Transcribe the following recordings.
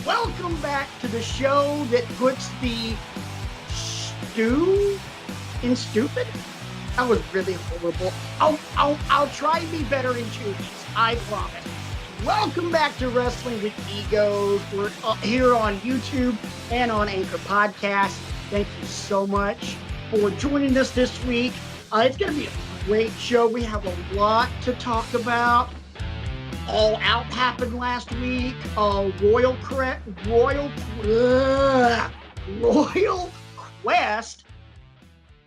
welcome back to the show that puts the stew in stupid. That was really horrible. I'll try and be better in 2 weeks. I promise. Welcome back to Wrestling with Egos. We're here on YouTube and on Anchor Podcast. Thank you so much for joining us this week. It's going to be a great show. We have a lot to talk about. All Out happened last week. Royal Quest.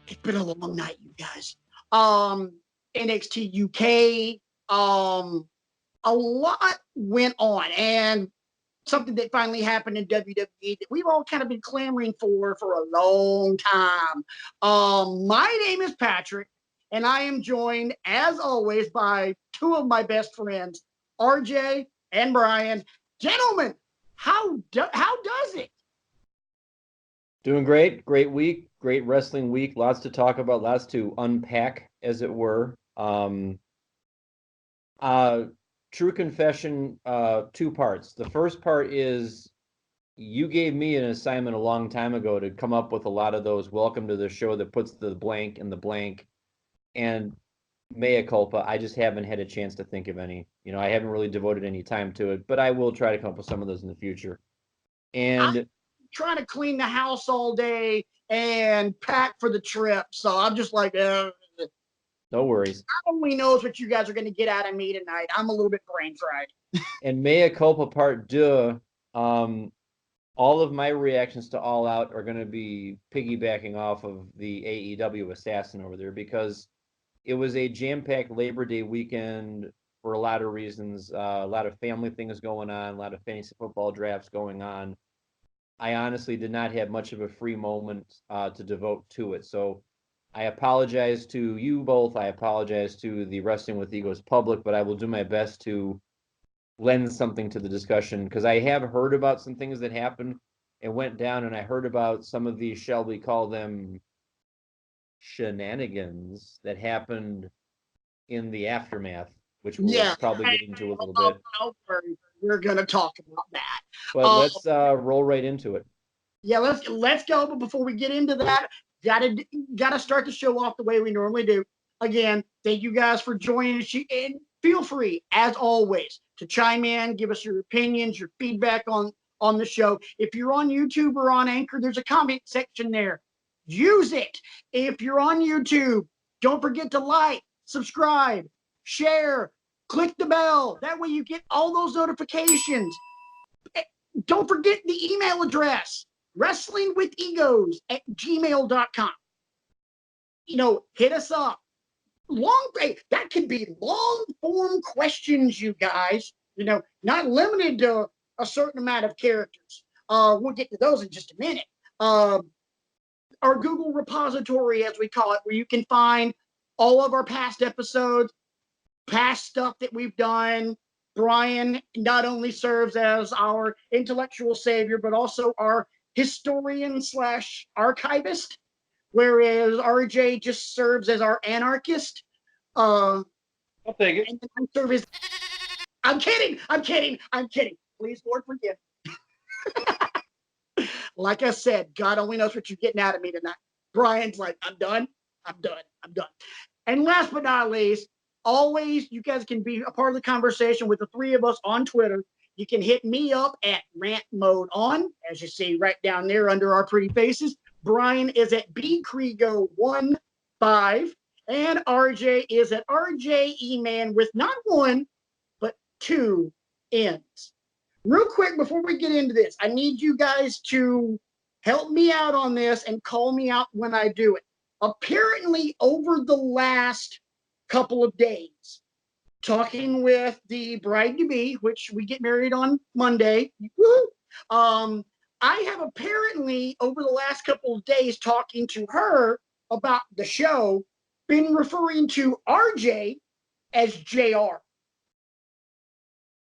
It's been a long night, you guys. NXT UK. A lot went on, and something that finally happened in WWE that we've all kind of been clamoring for a long time. My name is Patrick, and I am joined, as always, by two of my best friends, RJ and Brian. Gentlemen, how does it? Doing great. Great week. Great wrestling week. Lots to talk about. Lots to unpack, as it were. True confession, 2 parts. The first part is you gave me an assignment a long time ago to come up with a lot of those welcome to the show that puts the blank in the blank. And mea culpa, I just haven't had a chance to think of any. I haven't really devoted any time to it, but I will try to come up with some of those in the future. And I'm trying to clean the house all day and pack for the trip, so I'm just like, no worries. God only knows what you guys are going to get out of me tonight. I'm a little bit brain fried. And mea culpa part 2, all of my reactions to All Out are going to be piggybacking off of the AEW Assassin over there, because it was a jam-packed Labor Day weekend for a lot of reasons, a lot of family things going on, a lot of fantasy football drafts going on. I honestly did not have much of a free moment to devote to it. So I apologize to you both. I apologize to the Wrestling with Egos public, but I will do my best to lend something to the discussion, because I have heard about some things that happened and went down, and I heard about some of these, shall we call them, shenanigans that happened in the aftermath, which we'll probably get into a little bit. We're going to talk about that. But let's roll right into it. Yeah, let's go. But before we get into that, gotta start the show off the way we normally do. Again, thank you guys for joining us, and feel free, as always, to chime in, give us your opinions, your feedback on the show. If you're on YouTube or on Anchor, there's a comment section there. Use it. If you're on YouTube, don't forget to like, subscribe, share, click the bell. That way you get all those notifications. Don't forget the email address, wrestlingwithegos@gmail.com. Hit us up. That could be long form questions, you guys. Not limited to a certain amount of characters. We'll get to those in just a minute. Our Google repository, as we call it, where you can find all of our past episodes, past stuff that we've done. Brian not only serves as our intellectual savior, but also our historian / archivist, whereas RJ just serves as our anarchist. I'll take it. And I serve as... I'm kidding. Please, Lord, forgive me. Like I said, God only knows what you're getting out of me tonight. Brian's like, I'm done. And last but not least, always, you guys can be a part of the conversation with the three of us on Twitter. You can hit me up at Rant Mode On, as you see right down there under our pretty faces. Brian is at bcrego15, and RJ is at RJ Eman with not 1, but 2 N's. Real quick, before we get into this, I need you guys to help me out on this and call me out when I do it. Apparently, over the last couple of days, talking with the bride-to-be, which we get married on Monday, I have apparently, over the last couple of days, talking to her about the show, been referring to RJ as JR.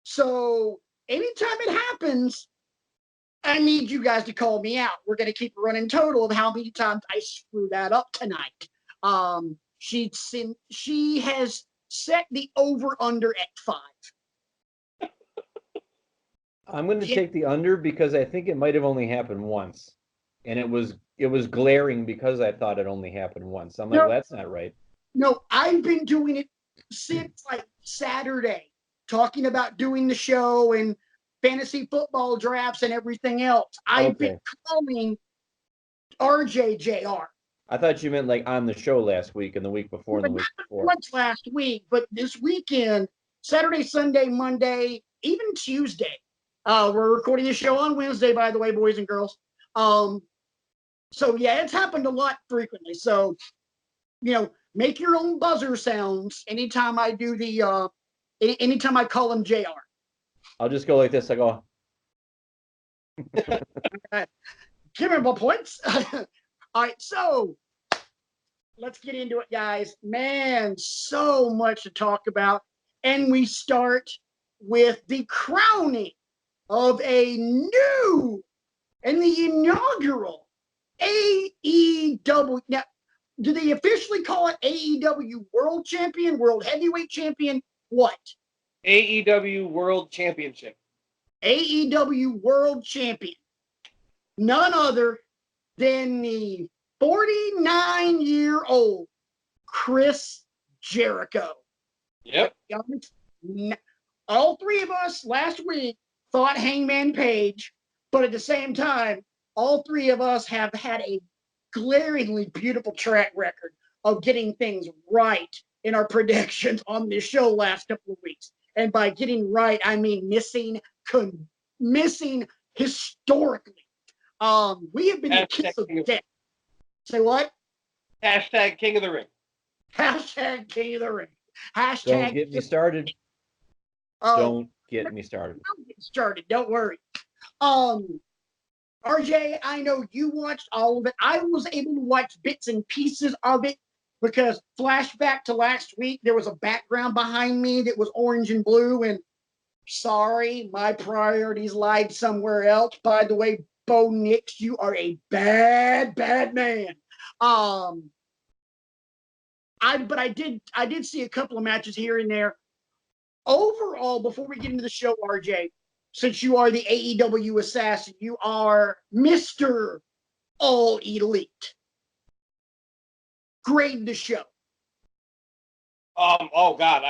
So anytime it happens, I need you guys to call me out. We're going to keep a running total of how many times I screw that up tonight. She has set the over-under at 5. I'm going to Yeah, take the under because I think it might have only happened once, and it was glaring because I thought it only happened once. I'm like, no, well, that's not right. no, I've been doing it since like Saturday, talking about doing the show and fantasy football drafts and everything else. I've been Okay. calling RJJR. I thought you meant like on the show last week and the week before and the But week not before. much last week, but this weekend, Saturday, Sunday, Monday, even Tuesday. We're recording the show on Wednesday, by the way, boys and girls. So yeah, it's happened a lot frequently. So, make your own buzzer sounds anytime I do anytime I call him JR. I'll just go like this. I go, Give him points. All right, so let's get into it, guys. Man, so much to talk about. And we start with the crowning of a new and the inaugural AEW. Now, do they officially call it AEW World Champion, World Heavyweight Champion? What? AEW World Championship. AEW World Champion. None other than the 49-year-old Chris Jericho. Yep. All three of us last week thought Hangman Page, but at the same time, all three of us have had a glaringly beautiful track record of getting things right in our predictions on this show last couple of weeks. And by getting right, I mean missing historically. We have been the kiss of death. Say what? Hashtag King of the Ring. Hashtag King of the Ring. Hashtag. don't get me started. Don't get me started. Don't get started. Don't worry. RJ, I know you watched all of it. I was able to watch bits and pieces of it because flashback to last week, there was a background behind me that was orange and blue. And sorry, my priorities lied somewhere else. By the way, Bo Nix, you are a bad, bad man. But I did see a couple of matches here and there. Overall, before we get into the show, RJ, since you are the AEW assassin, you are Mr. All Elite. Grade the show. Oh God,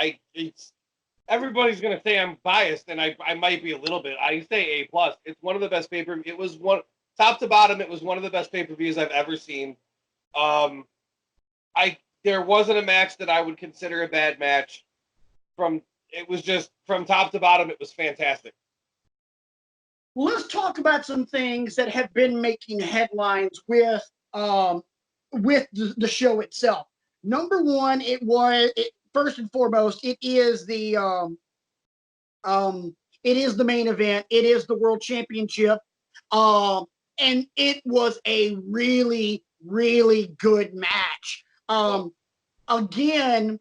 everybody's gonna say I'm biased, and I might be a little bit. I say A+. It's one of the best pay-per-views. It was one top to bottom. It was one of the best pay-per-views I've ever seen. There wasn't a match that I would consider a bad match. It was just from top to bottom, it was fantastic. Let's talk about some things that have been making headlines with the show itself. Number one, first and foremost, it is the main event. It is the World Championship, and it was a really, really good match. Again,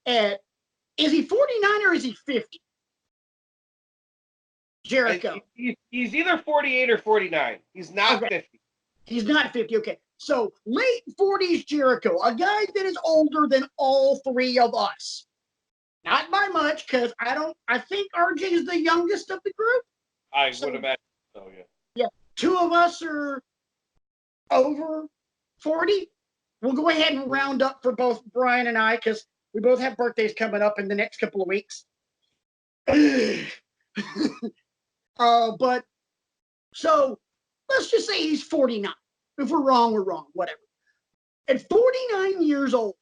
is he 49 or is he 50? Jericho. He's either 48 or 49. He's not 50. He's not 50. Okay. So late 40s Jericho, a guy that is older than all three of us. Not by much, because I think RJ is the youngest of the group. I would imagine so, yeah. Yeah. Two of us are over 40. We'll go ahead and round up for both Brian and I, because we both have birthdays coming up in the next couple of weeks. But so let's just say he's 49. If we're wrong, we're wrong, whatever. At 49 years old,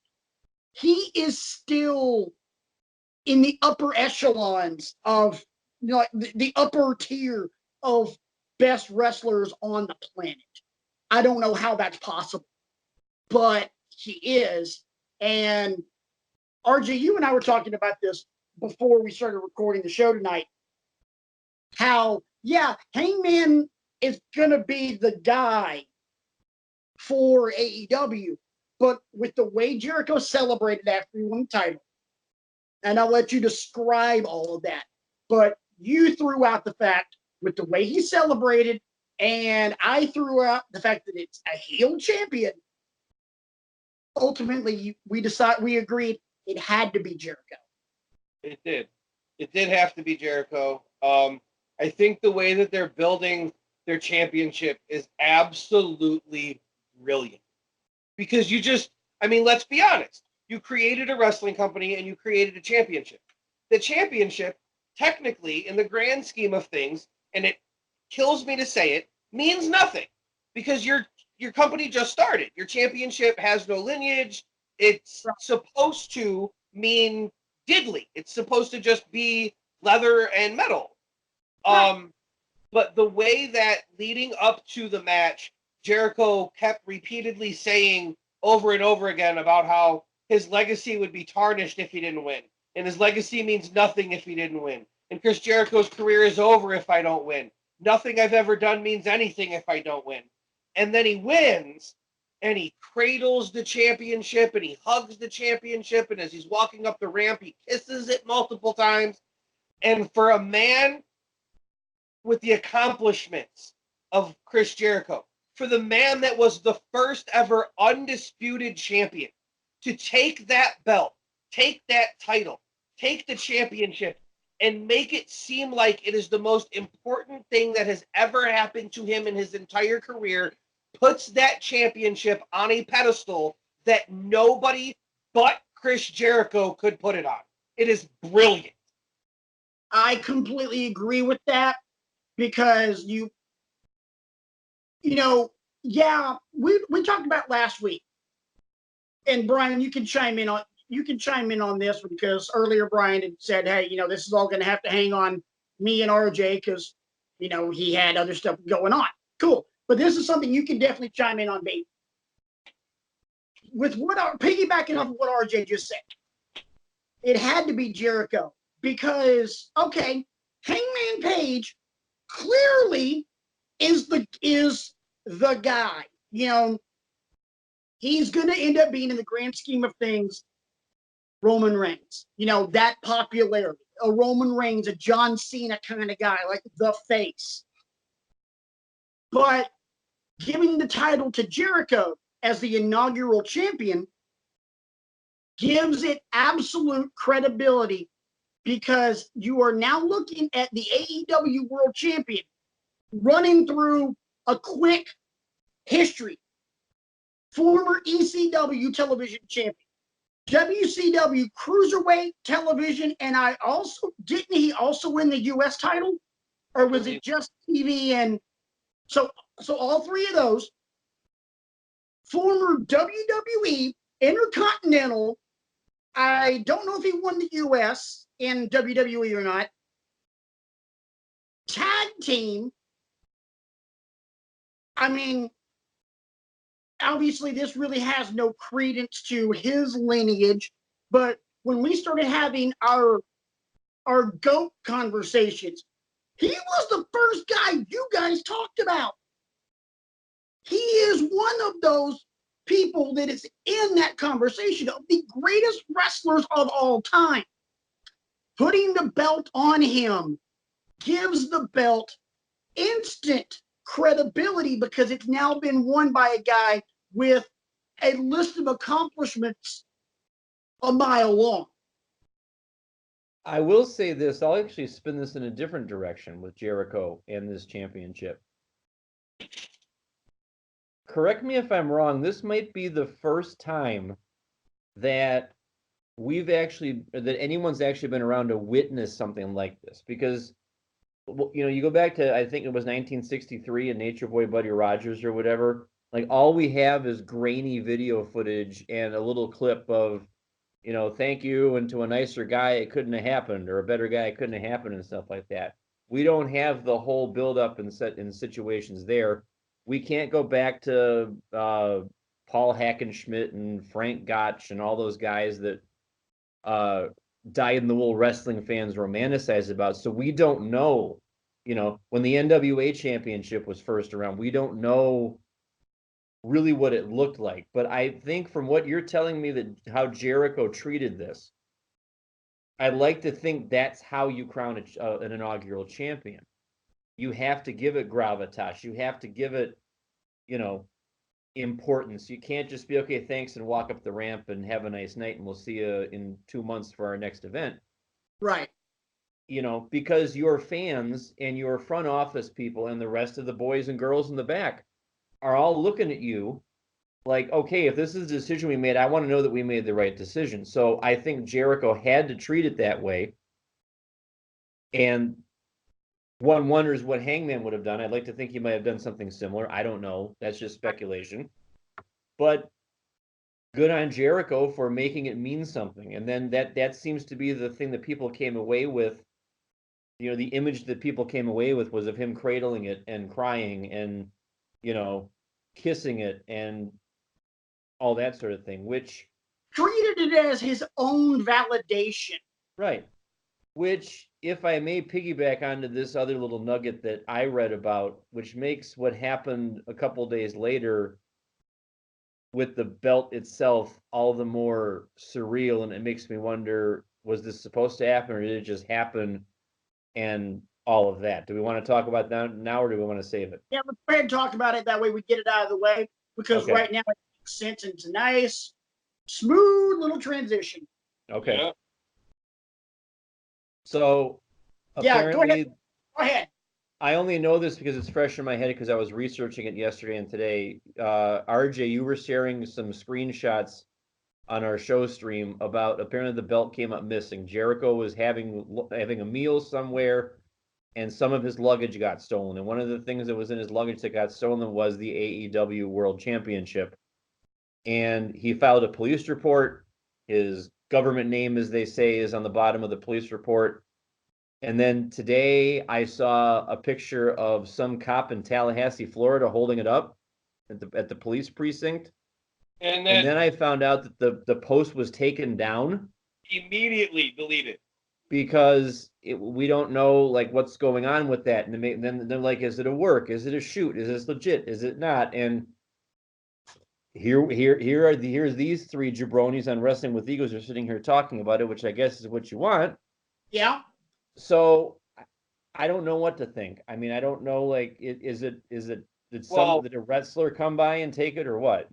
he is still in the upper echelons of the upper tier of best wrestlers on the planet. I don't know how that's possible, but he is. And RJ, you and I were talking about this before we started recording the show tonight. How, yeah, Hangman is going to be the guy for AEW, but with the way Jericho celebrated after he won the title, and I'll let you describe all of that, but you threw out the fact with the way he celebrated, and I threw out the fact that it's a heel champion. Ultimately, we agreed it had to be Jericho. It did. It did have to be Jericho. I think the way that they're building their championship is absolutely brilliant. Because let's be honest. You created a wrestling company and you created a championship. The championship, technically, in the grand scheme of things, and it kills me to say it, means nothing. Because your company just started. Your championship has no lineage. It's supposed to mean diddly. It's supposed to just be leather and metal. But the way that leading up to the match, Jericho kept repeatedly saying over and over again about how his legacy would be tarnished if he didn't win. And his legacy means nothing if he didn't win. And Chris Jericho's career is over if I don't win. Nothing I've ever done means anything if I don't win. And then he wins, and he cradles the championship, and he hugs the championship, and as he's walking up the ramp, he kisses it multiple times. And for a man with the accomplishments of Chris Jericho, for the man that was the first ever undisputed champion, to take that belt, take that title, take the championship, and make it seem like it is the most important thing that has ever happened to him in his entire career, puts that championship on a pedestal that nobody but Chris Jericho could put it on. It is brilliant. I completely agree with that because we talked about last week, and Brian, you can chime in on this because earlier Brian had said, hey, this is all going to have to hang on me and RJ because, he had other stuff going on. Cool. But this is something you can definitely chime in on, baby. With piggybacking off of what RJ just said, it had to be Jericho because, okay, Hangman Page clearly is the guy. He's going to end up being, in the grand scheme of things, Roman Reigns. That popularity. A Roman Reigns, a John Cena kind of guy, like the face. But giving the title to Jericho as the inaugural champion gives it absolute credibility because you are now looking at the AEW World Champion running through a quick history. Former ECW television champion, WCW Cruiserweight television, and didn't he also win the US title? Or was it just TV? And so all three of those. Former WWE Intercontinental, I don't know if he won the US in WWE or not. Tag team. Obviously, this really has no credence to his lineage, but when we started having our GOAT conversations, he was the first guy you guys talked about. He is one of those people that is in that conversation of the greatest wrestlers of all time. Putting the belt on him gives the belt instant credibility because it's now been won by a guy with a list of accomplishments a mile long. I will say this. I'll actually spin this in a different direction with Jericho and this championship. Correct me if I'm wrong. This might be the first time that anyone's actually been around to witness something like this, because you go back to, I think it was 1963 and Nature Boy Buddy Rogers or whatever. Like, all we have is grainy video footage and a little clip of, thank you, and to a nicer guy it couldn't have happened, or a better guy it couldn't have happened, and stuff like that. We don't have the whole build up and set in situations there. We can't go back to Paul Hackenschmidt and Frank Gotch and all those guys that dyed-in-the-wool wrestling fans romanticize about. So we don't know, when the NWA championship was first around, we don't know really what it looked like. But I think from what you're telling me, that how Jericho treated this, I'd like to think that's how you crown an inaugural champion. You have to give it gravitas. You have to give it, importance. You can't just be, okay, thanks, and walk up the ramp and have a nice night, and we'll see you in 2 months for our next event. Right. because your fans and your front office people and the rest of the boys and girls in the back are all looking at you like, okay, if this is the decision we made, I want to know that we made the right decision. So I think Jericho had to treat it that way. And one wonders what Hangman would have done. I'd like to think he might have done something similar. I don't know. That's just speculation. But good on Jericho for making it mean something. And then that seems to be the thing that people came away with. The image that people came away with was of him cradling it and crying and, kissing it and all that sort of thing, which treated it as his own validation. Right. Which, if I may piggyback onto this other little nugget that I read about, which makes what happened a couple days later with the belt itself all the more surreal, and it makes me wonder, was this supposed to happen or did it just happen, and all of that? Do we want to talk about that now or do we want to save it? Yeah, let's go ahead and talk about it. That way we get it out of the way, because Okay. right now it makes sense and it's a nice, smooth little transition. Okay. Yeah. So Yeah, go apparently, ahead. Go ahead. I only know this because it's fresh in my head because I was researching it yesterday and today. RJ, you were sharing some screenshots on our show stream about apparently the belt came up missing. Jericho was having a meal somewhere, and some of his luggage got stolen. And one of the things that was in his luggage that got stolen was the AEW World Championship. And he filed a police report. His government name, as they say, is on the bottom of the police report. And then today I saw a picture of some cop in Tallahassee, Florida, holding it up at the police precinct. And And then then I found out that the post was taken down immediately deleted. because we don't know like what's going on with that. And then they're like, is it a work? Is it a shoot? Is this legit? Is it not? And here's these three jabronis on Wrestling with Egos are sitting here talking about it, which I guess is what you want. Yeah. So I don't know what to think. I mean, I don't know. Like, is it did a wrestler come by and take it or what?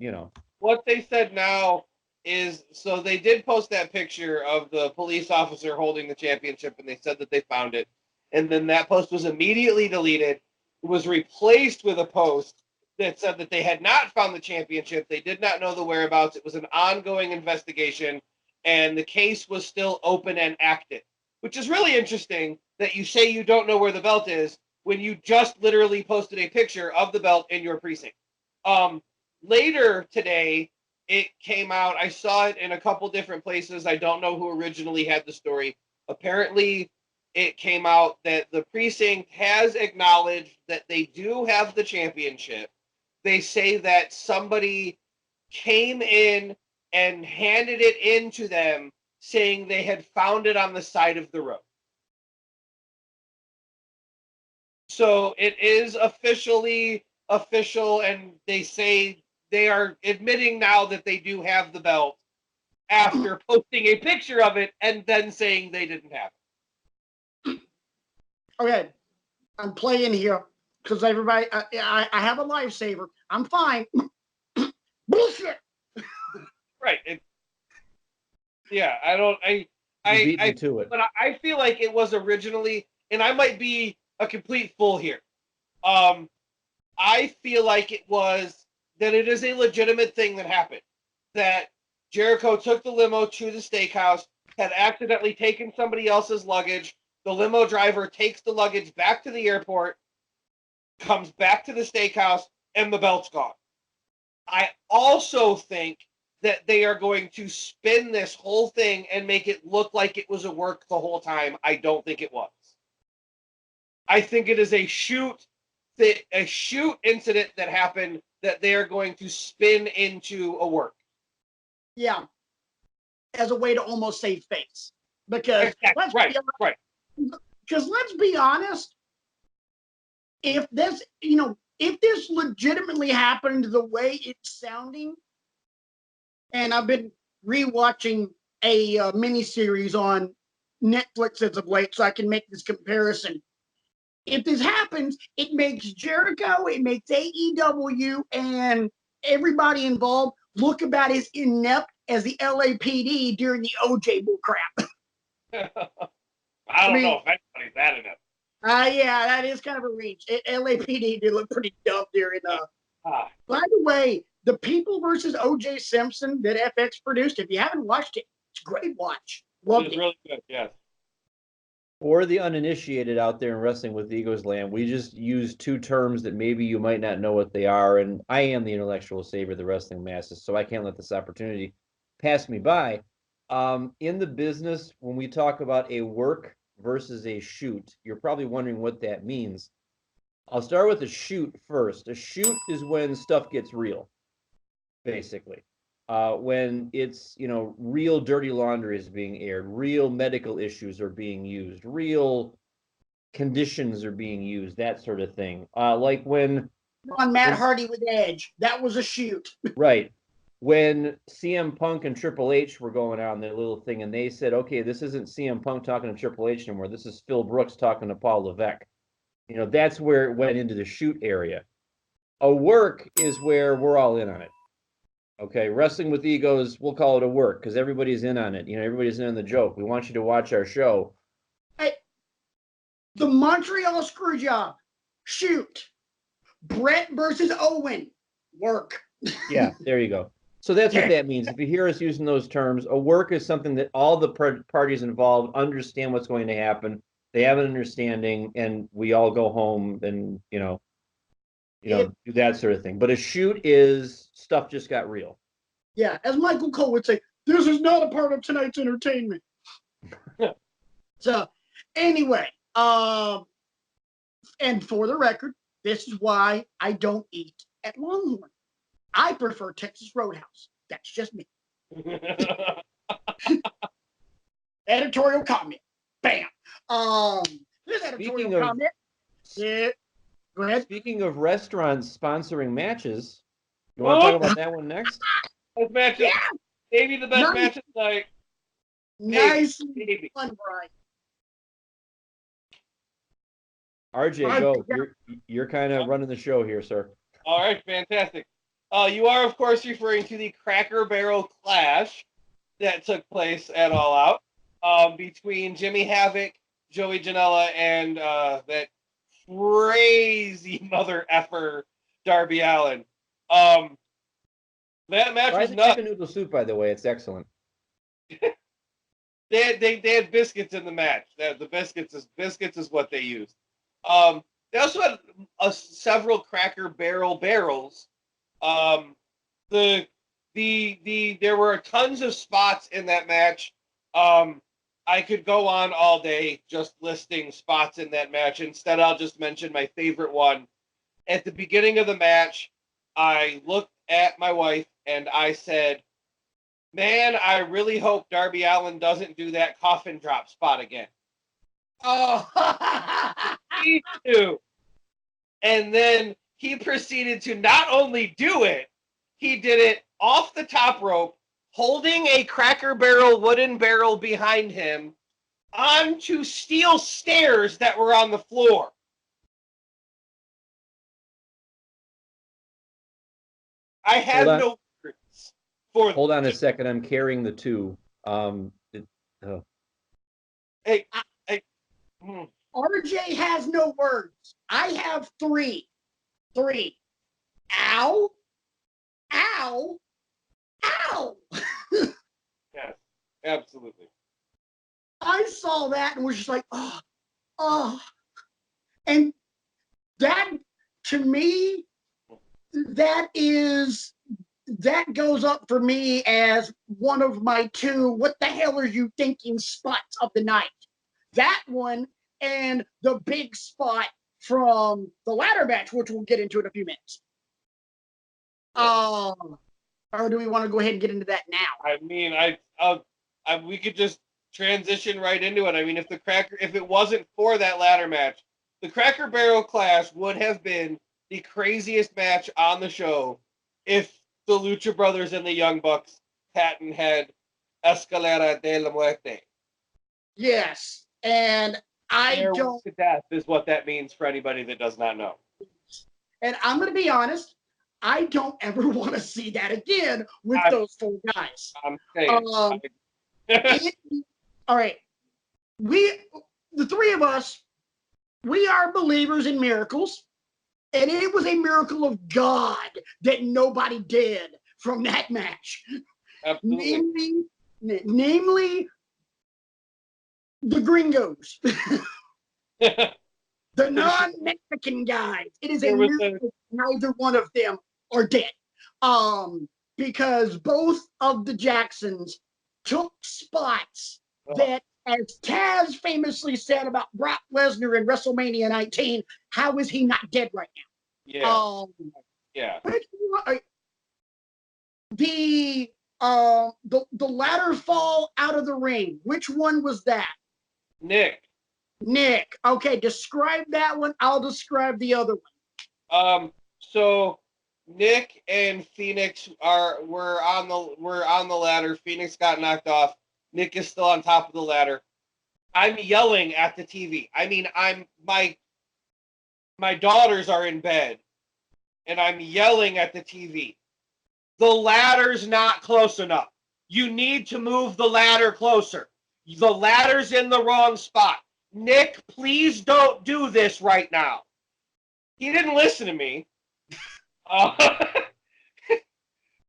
What they said now is, so they did post that picture of the police officer holding the championship, and they said that they found it. And then that post was immediately deleted. It was replaced with a post that said that they had not found the championship. They did not know the whereabouts. It was an ongoing investigation, and the case was still open and active, which is really interesting that you say you don't know where the belt is when you just literally posted a picture of the belt in your precinct. Later today, it came out. I saw it in a couple different places. I don't know who originally had the story. Apparently, it came out that the precinct has acknowledged that they do have the championship. They say that somebody came in and handed it in to them, saying they had found it on the side of the road. So it is officially official, and they say they are admitting now that they do have the belt after posting a picture of it and then saying they didn't have it. Okay. I'm playing here because everybody, I have a lifesaver. I'm fine. Bullshit. Right. I beat me to it. But I feel like it was originally, and I might be a complete fool here. I feel like it is a legitimate thing that happened. That Jericho took the limo to the steakhouse, had accidentally taken somebody else's luggage. The limo driver takes the luggage back to the airport, comes back to the steakhouse, and the belt's gone. I also think that they are going to spin this whole thing and make it look like it was a work the whole time. I don't think it was. I think it is a shoot incident that happened that they are going to spin into a work. Yeah. As a way to almost save face. Because exactly. Right. Because let's be honest, if this legitimately happened the way it's sounding, and I've been rewatching a miniseries on Netflix as of late, so I can make this comparison. If this happens, it makes Jericho, it makes AEW, and everybody involved look about as inept as the LAPD during the OJ bullcrap. I don't know if anybody's that enough. Yeah, that is kind of a reach. LAPD did look pretty dumb during. By the way, the People versus O.J. Simpson that FX produced. If you haven't watched it, it's a great watch. Loved it. Really good. Yes. For the uninitiated out there in Wrestling with Egos land, we just use two terms that maybe you might not know what they are. And I am the intellectual savior of the wrestling masses, so I can't let this opportunity pass me by. In the business, when we talk about a work versus a shoot, you're probably wondering what that means. I'll start with a shoot first. A shoot is when stuff gets real, basically. When it's, real dirty laundry is being aired, real medical issues are being used, real conditions are being used, that sort of thing. Like when on Matt Hardy with Edge, that was a shoot. Right. When CM Punk and Triple H were going on their little thing, and they said, okay, this isn't CM Punk talking to Triple H anymore. This is Phil Brooks talking to Paul Levesque. That's where it went into the shoot area. A work is where we're all in on it. Okay, Wrestling with Egos, we'll call it a work because everybody's in on it. Everybody's in on the joke. We want you to watch our show. Hey, the Montreal Screwjob, shoot. Brett versus Owen, work. Yeah, there you go. So that's what that means. If you hear us using those terms, a work is something that all the parties involved understand what's going to happen. They have an understanding, and we all go home and do that sort of thing. But a shoot is stuff just got real. Yeah, as Michael Cole would say, this is not a part of tonight's entertainment. So, anyway, and for the record, this is why I don't eat at Longhorn. I prefer Texas Roadhouse. That's just me. Editorial comment. Bam. This editorial comment. Yeah. Go ahead. Speaking of restaurants sponsoring matches, you want to talk about that one next? Best matches. Yeah. Maybe the best matches tonight. Nicely done, Brian. RJ, go. You're kind of running the show here, sir. All right, fantastic. You are, of course, referring to the Cracker Barrel clash that took place at All Out between Jimmy Havoc, Joey Janela, and that crazy mother effer Darby Allin. That match was nuts. Chicken noodle soup, by the way, it's excellent. They had biscuits in the match. The biscuits is what they used. They also had several Cracker Barrel barrels. There were tons of spots in that match. I could go on all day just listing spots in that match. Instead, I'll just mention my favorite one. At the beginning of the match, I looked at my wife and I said, man, I really hope Darby Allin doesn't do that coffin drop spot again. Oh, me too. And then he proceeded to not only do it, he did it off the top rope, holding a Cracker Barrel wooden barrel behind him onto steel stairs that were on the floor. I have no words for. Hold on a second. I'm carrying the two. Hey, RJ has no words. I have three. Ow. Ow. Ow. Yes, absolutely. I saw that and was just like, oh. And that, to me, that goes up for me as one of my two, what the hell are you thinking spots of the night. That one and the big spot from the ladder match, which we'll get into in a few minutes. Or do we want to go ahead and get into that now? I mean, we could just transition right into it. I mean, if it wasn't for that ladder match, the Cracker Barrel Clash would have been the craziest match on the show if the Lucha Brothers and the Young Bucks hadn't had Escalera de la Muerte. Yes, and to death is what that means for anybody that does not know. And I'm going to be honest, I don't ever want to see that again with those four guys. I'm saying. All right. the three of us, we are believers in miracles. And it was a miracle of God that nobody did from that match. Absolutely. Namely the gringos, the non-Mexican guys. It is a miracle neither one of them are dead. Because both of the Jacksons took spots that, as Taz famously said about Brock Lesnar in WrestleMania 19, how is he not dead right now? Yeah. Yeah. The ladder fall out of the ring. Which one was that? Nick. Okay, describe that one. I'll describe the other one. So Nick and Phoenix were on the ladder. Phoenix got knocked off. Nick is still on top of the ladder. I'm yelling at the TV. I mean, my daughters are in bed, and I'm yelling at the TV. The ladder's not close enough. You need to move the ladder closer. The ladder's in the wrong spot. Nick, please don't do this right now. He didn't listen to me.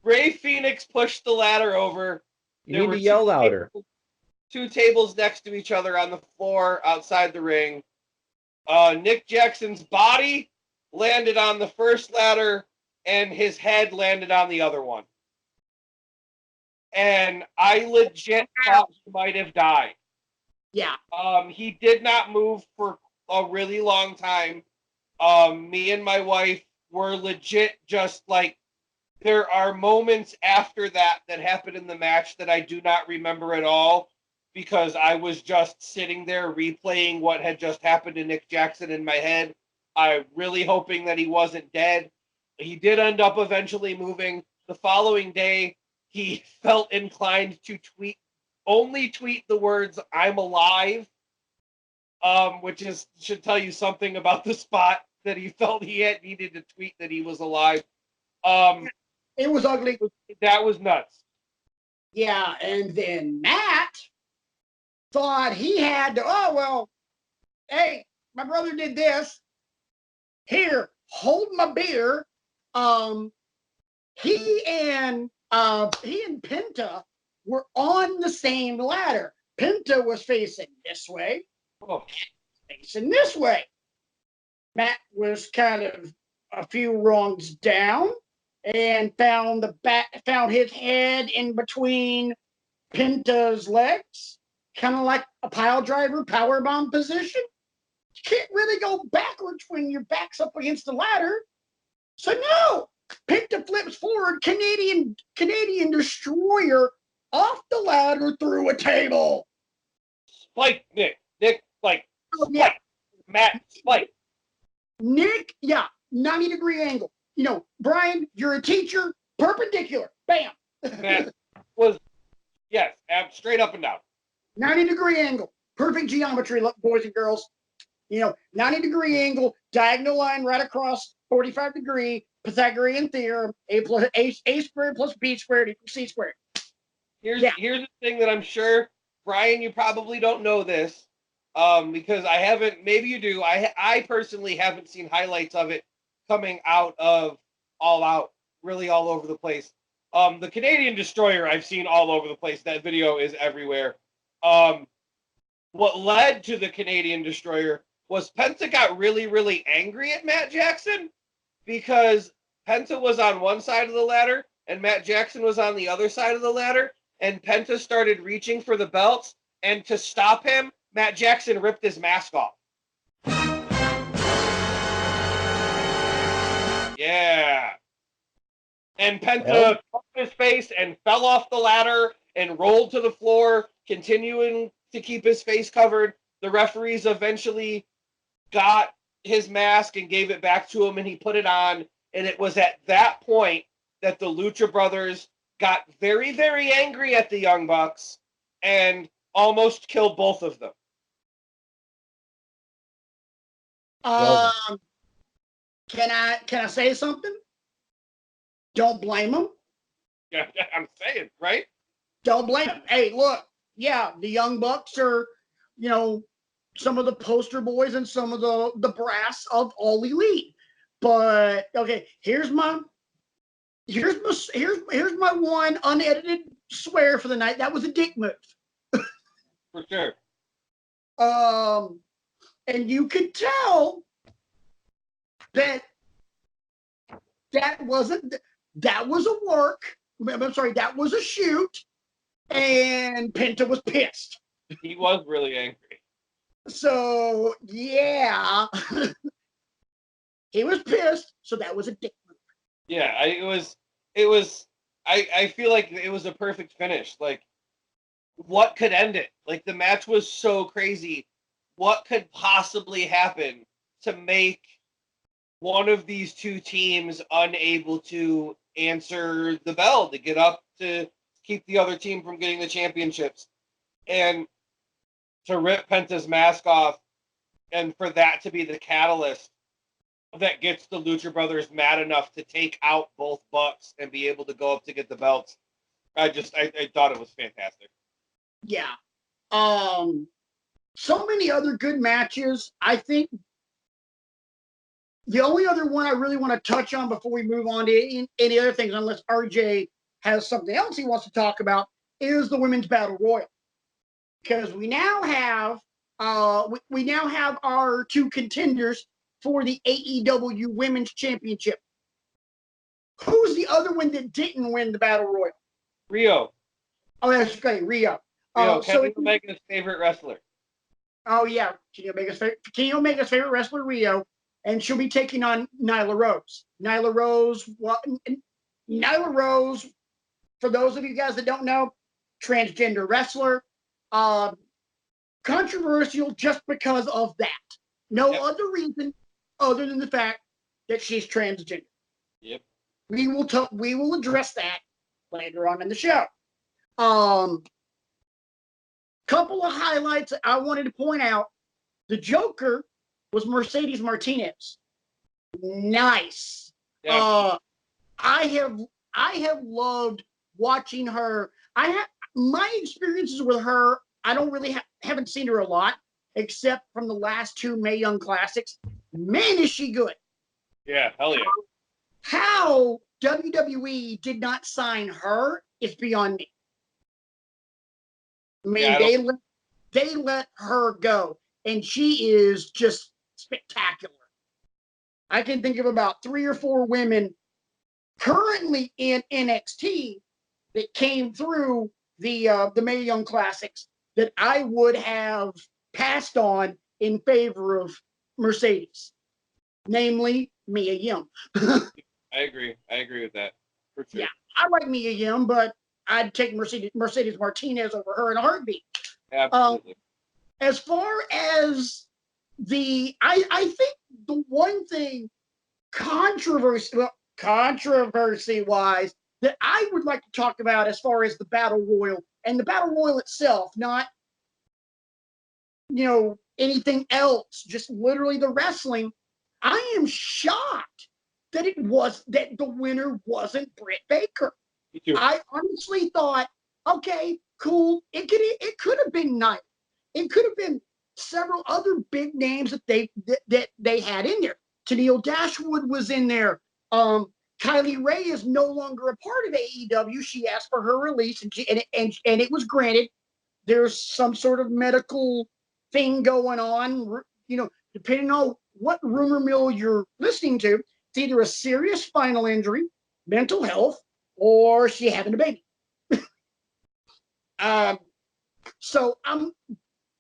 Ray Phoenix pushed the ladder over. You need to yell louder. Two tables next to each other on the floor outside the ring. Nick Jackson's body landed on the first ladder, and his head landed on the other one. And I legit thought he might have died. Yeah. He did not move for a really long time. Me and my wife were legit just like, there are moments after that happened in the match that I do not remember at all, because I was just sitting there replaying what had just happened to Nick Jackson in my head. I'm really hoping that he wasn't dead. He did end up eventually moving. The following day, he felt inclined to only tweet the words, "I'm alive," which should tell you something about the spot that he felt he needed to tweet that he was alive. It was ugly. That was nuts. Yeah, and then Matt thought he had to, oh, well, hey, my brother did this. Here, hold my beer. He and Penta were on the same ladder. Penta was facing this way, facing this way. Matt was kind of a few rungs down and found his head in between Penta's legs, kind of like a pile driver powerbomb position. You can't really go backwards when your back's up against the ladder. So no, Penta flips forward, Canadian Destroyer off the ladder through a table. Spike Nick, spike. Yeah. Matt, spike. Nick, 90-degree angle. You know, Brian, you're a teacher, perpendicular, bam. Matt was, yes, straight up and down. 90-degree angle, perfect geometry, boys and girls. You know, 90-degree angle, diagonal line right across, 45-degree, Pythagorean theorem, A squared plus B squared equals C squared. Here's the thing that I'm sure, Brian, you probably don't know this, because I haven't, maybe you do, I personally haven't seen highlights of it coming out of All Out, really all over the place. The Canadian Destroyer I've seen all over the place. That video is everywhere. What led to the Canadian Destroyer was Penta got really, really angry at Matt Jackson, because Penta was on one side of the ladder and Matt Jackson was on the other side of the ladder, and Penta started reaching for the belts, and to stop him, Matt Jackson ripped his mask off. Yeah. And Penta covered his face and fell off the ladder and rolled to the floor, continuing to keep his face covered. The referees eventually got his mask and gave it back to him, and he put it on. And it was at that point that the Lucha Brothers got very, very angry at the Young Bucks and almost killed both of them. Can I say something? Don't blame them. Yeah, I'm saying, right? Don't blame them. Hey, look, the Young Bucks are, some of the poster boys and some of the brass of All Elite. But okay, here's my one unedited swear for the night. That was a dick move. For sure. And you could tell that was a work. I'm sorry, that was a shoot, and Penta was pissed. He was really angry. So yeah, he was pissed. So that was a dick move. Yeah, I feel like it was a perfect finish. Like, what could end it? Like, the match was so crazy. What could possibly happen to make one of these two teams unable to answer the bell to get up to keep the other team from getting the championships? And to rip Penta's mask off, and for that to be the catalyst that gets the Lucha Brothers mad enough to take out both Bucks and be able to go up to get the belts. I thought it was fantastic. Yeah. So many other good matches. I think the only other one I really want to touch on before we move on to any other things, unless RJ has something else he wants to talk about, is the Women's Battle Royal. Because we now have our two contenders for the AEW Women's Championship. Who's the other one that didn't win the Battle Royal? Rio. Oh, that's great, Rio. Kenny Omega's favorite wrestler. Oh yeah, Kenny Omega's favorite wrestler, Rio, and she'll be taking on Nyla Rose. Nyla Rose, for those of you guys that don't know, transgender wrestler. Controversial just because of that. No other reason other than the fact that she's transgender. Yep. We will address that later on in the show. Couple of highlights I wanted to point out. The Joker was Mercedes Martinez. Nice. Yeah. I have loved watching her. My experiences with her. I don't really haven't seen her a lot, except from the last two Mae Young Classics. Man, is she good. Yeah, hell yeah. How WWE did not sign her is beyond me. I mean, they let her go, and she is just spectacular. I can think of about 3 or 4 women currently in NXT that came through the Mae Young Classics that I would have passed on in favor of Mercedes, namely Mia Yim. I agree with that, for sure. Yeah, I like Mia Yim, but I'd take Mercedes Martinez over her in a heartbeat. Absolutely. As far as I think the one thing controversy-wise that I would like to talk about as far as the Battle Royal and the Battle Royal itself, not anything else, just literally the wrestling. I am shocked that the winner wasn't Britt Baker. Me too. I honestly thought, okay, cool. It could have been Knight. It could have been several other big names that they had in there. Tennille Dashwood was in there. Kylie Ray is no longer a part of AEW. She asked for her release, and it was granted. There's some sort of medical thing going on. Depending on what rumor mill you're listening to, it's either a serious spinal injury, mental health, or she having a baby.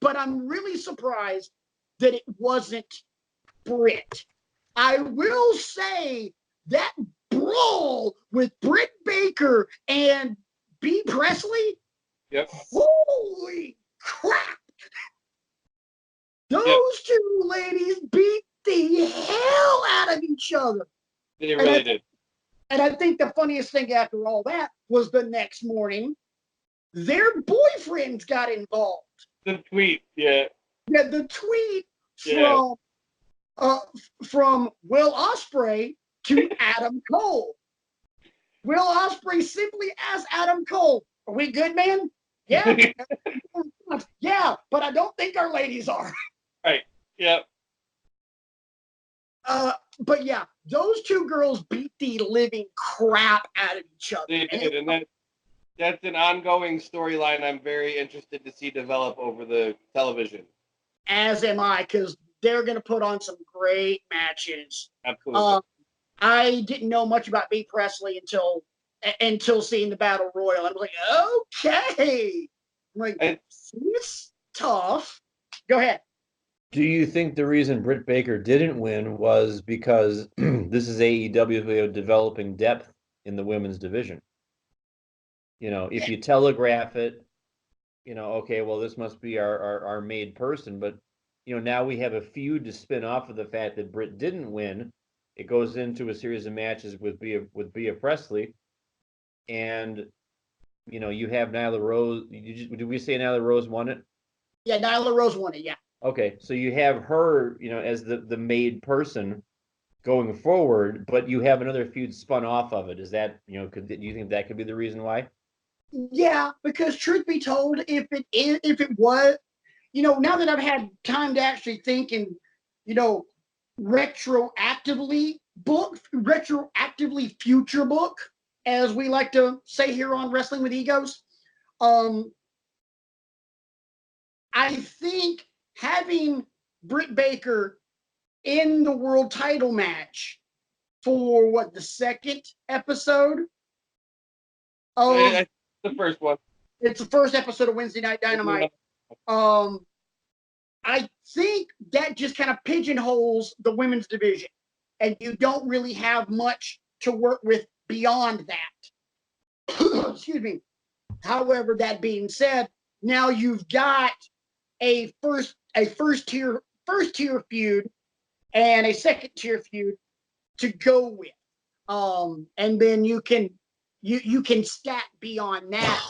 But I'm really surprised that it wasn't Britt. I will say that brawl with Britt Baker and B. Presley. Yep. Holy crap! Those two ladies beat the hell out of each other. They really did. And I think the funniest thing after all that was the next morning, their boyfriends got involved. The tweet, yeah. Yeah, the tweet from Will Ospreay to Adam Cole. Will Ospreay simply asked Adam Cole, "Are we good, man?" Yeah. Yeah, but I don't think our ladies are. Right. Yep. But yeah, those two girls beat the living crap out of each other. They did, and that's an ongoing storyline I'm very interested to see develop over the television. As am I, because they're going to put on some great matches. Absolutely. I didn't know much about Bea Presley until seeing the Battle Royal. I was like, okay. I'm like, it's tough. Go ahead. Do you think the reason Britt Baker didn't win was because this is AEW who are developing depth in the women's division? You know, if you telegraph it, you know, okay, well, this must be our made person, but you know, now we have a feud to spin off of the fact that Britt didn't win. It goes into a series of matches with Bea Presley, and you know, you have Nyla Rose. Did we say Nyla Rose won it? Yeah, Nyla Rose won it. Yeah. Okay, so you have her, you know, as the made person going forward, but you have another feud spun off of it. Is that, you know, do you think that could be the reason why? Yeah, because truth be told, if it was, you know, now that I've had time to actually think and, you know, retroactively future book, as we like to say here on Wrestling with Egos, I think having Britt Baker in the world title match for the second episode of the first one. It's the first episode of Wednesday Night Dynamite. I think that just kind of pigeonholes the women's division, and you don't really have much to work with beyond that. Excuse me. However, that being said, now you've got a first tier feud and a second tier feud to go with, and then you can stack beyond that,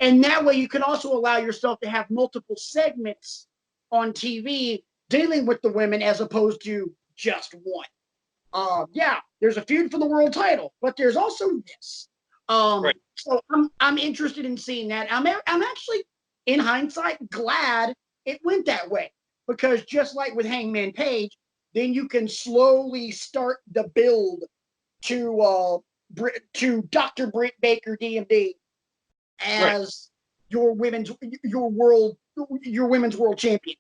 and that way you can also allow yourself to have multiple segments on TV dealing with the women as opposed to just one. Yeah, there's a feud for the world title, but there's also this. Right. So I'm interested in seeing that. I'm actually, in hindsight, glad it went that way, because just like with Hangman Page, then you can slowly start the build to Dr. Britt Baker DMD as your women's world champion.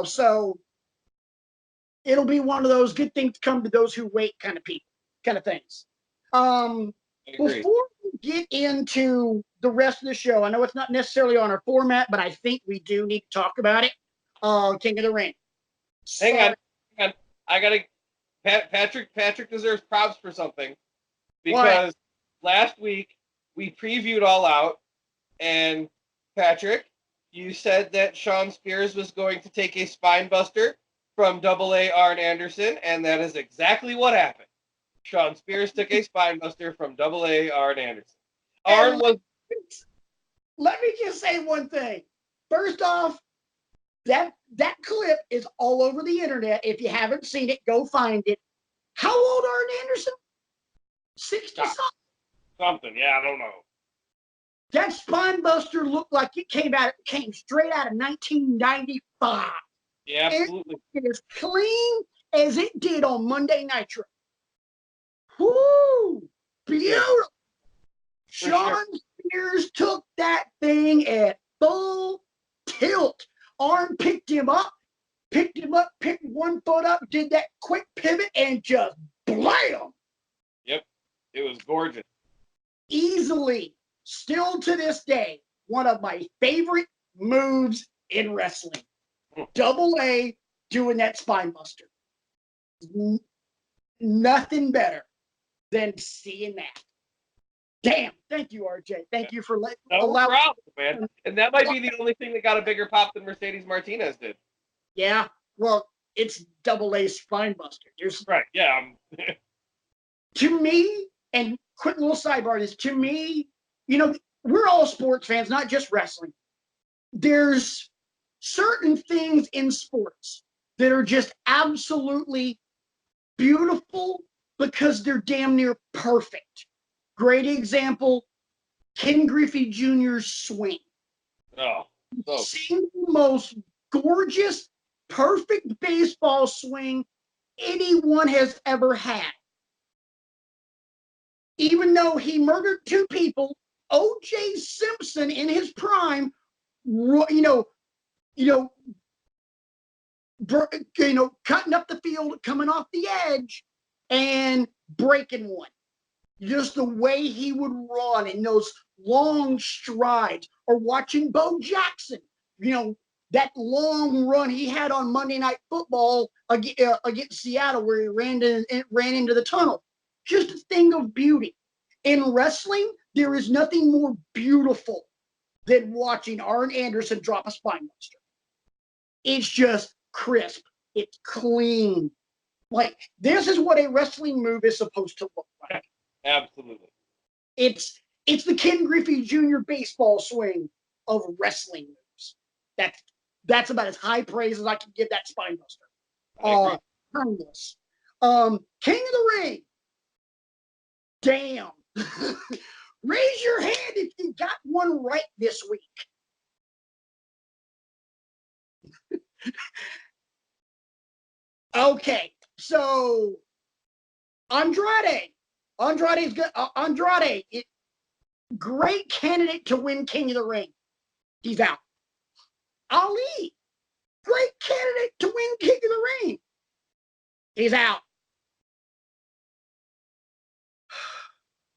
So it'll be one of those good things to come to those who wait kind of things. Before we get into the rest of the show, I know it's not necessarily on our format, but I think we do need to talk about it. King of the Ring. Hang on. I gotta. Patrick deserves props for something, because last week we previewed All Out, and Patrick, you said that Sean Spears was going to take a spine buster from AA Arn Anderson, and that is exactly what happened. Sean Spears took a spine buster from AA Arn Anderson. Let me just say one thing. First off, that clip is all over the internet. If you haven't seen it, go find it. How old Arn Anderson? 60 something. Yeah, I don't know. That spine buster looked like it came straight out of 1995. Yeah, absolutely. It is clean as it did on Monday Nitro. Whoo! Beautiful. Sean Spears took that thing at full tilt. Arn picked him up, picked one foot up, did that quick pivot, and just blam! Yep, it was gorgeous. Easily, still to this day, one of my favorite moves in wrestling. AA doing that spine buster. Nothing better than seeing that. Damn. Thank you, RJ. Thank you for letting No problem, man. And that might be the only thing that got a bigger pop than Mercedes Martinez did. Yeah. Well, it's AA spine buster. Right. Yeah. To me, and quick little sidebar is, to me, you know, we're all sports fans, not just wrestling. There's certain things in sports that are just absolutely beautiful because they're damn near perfect. Great example, Ken Griffey Jr.'s swing. Oh. Single most gorgeous, perfect baseball swing anyone has ever had. Even though he murdered 2 people, O.J. Simpson in his prime, cutting up the field, coming off the edge, and breaking one. Just the way he would run in those long strides, or watching Bo Jackson, that long run he had on Monday Night Football against Seattle, where he ran into the tunnel. Just a thing of beauty. In wrestling, there is nothing more beautiful than watching Arn Anderson drop a spine buster. It's just crisp. It's clean. Like, this is what a wrestling move is supposed to look like. Absolutely. It's the Ken Griffey Jr. baseball swing of wrestling moves. That's about as high praise as I can give that spine buster. Timeless. King of the Ring. Damn. Raise your hand if you got one right this week. Okay, so Andrade's good. Andrade, great candidate to win King of the Ring. He's out. Ali, great candidate to win King of the Ring. He's out.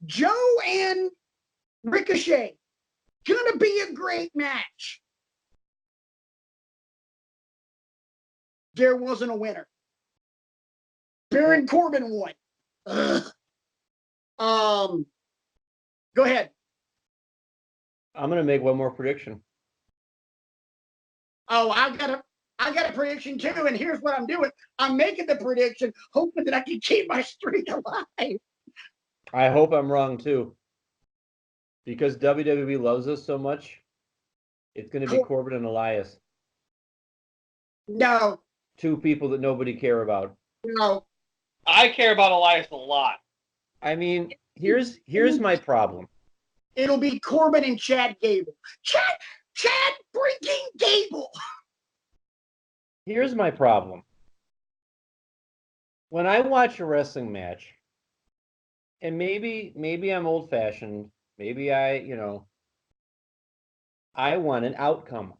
Joe and Ricochet, gonna be a great match. There wasn't a winner. Baron Corbin won. Go ahead. I'm gonna make one more prediction. Oh, I got a prediction too, and here's what I'm doing. I'm making the prediction, hoping that I can keep my streak alive. I hope I'm wrong too. Because WWE loves us so much, it's gonna be Corbin and Elias. No. 2 people that nobody care about. No. I care about Elias a lot. I mean, here's my problem. It'll be Corbin and Chad Gable. Chad freaking Gable. Here's my problem. When I watch a wrestling match, and maybe I'm old-fashioned, maybe I want an outcome.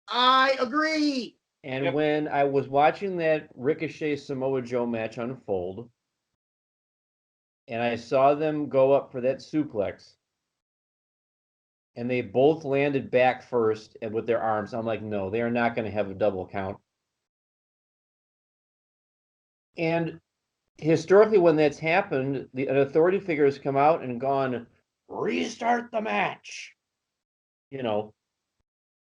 I agree. And when I was watching that Ricochet Samoa Joe match unfold, and I saw them go up for that suplex, and they both landed back first and with their arms, I'm like, no, they are not going to have a double count. And historically, when that's happened, an authority figure has come out and gone, restart the match.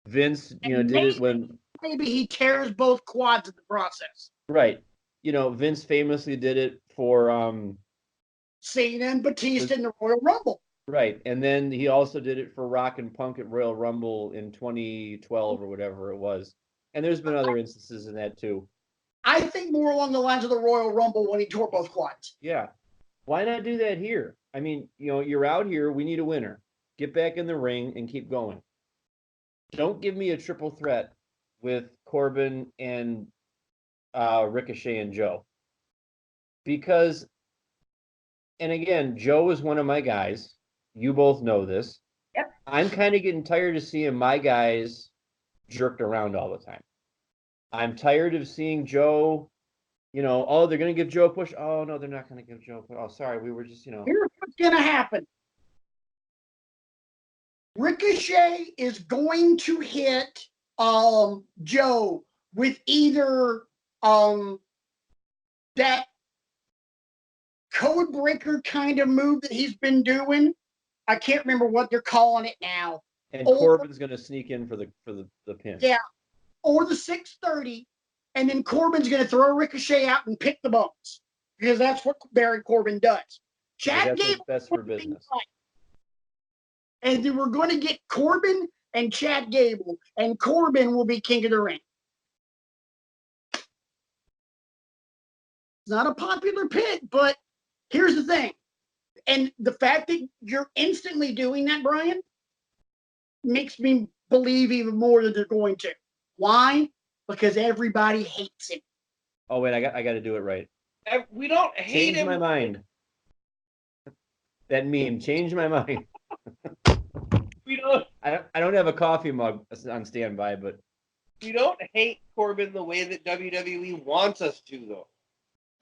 Vince, did it when maybe he tears both quads in the process. Right. Vince famously did it for Cena and Batista in the Royal Rumble. Right. And then he also did it for Rock and Punk at Royal Rumble in 2012 or whatever it was. And there's been other instances in that too. I think more along the lines of the Royal Rumble when he tore both quads. Yeah. Why not do that here? I mean, you're out here. We need a winner. Get back in the ring and keep going. Don't give me a triple threat with Corbin and Ricochet and Joe. Because, and again, Joe is one of my guys. You both know this. Yep. I'm kind of getting tired of seeing my guys jerked around all the time. I'm tired of seeing Joe, they're going to give Joe a push. Oh, no, they're not going to give Joe a push. Oh, sorry, we were just, Here's what's going to happen. Ricochet is going to hit Joe with either that code breaker kind of move that he's been doing. I can't remember what they're calling it now. And Corbin's going to sneak in for the pin. Yeah, or the 630, and then Corbin's going to throw Ricochet out and pick the bones, because that's what Baron Corbin does. Chad Gable best for business. And then we're going to get Corbin and Chad Gable, and Corbin will be King of the Ring. It's not a popular pick, but here's the thing. And the fact that you're instantly doing that, Brian, makes me believe even more that they're going to. Why? Because everybody hates him. Oh wait, I got to do it right. We don't hate Change him. my mind. That meme. Change my mind. We don't. I don't have a coffee mug on standby, but We don't hate Corbin the way that WWE wants us to, though.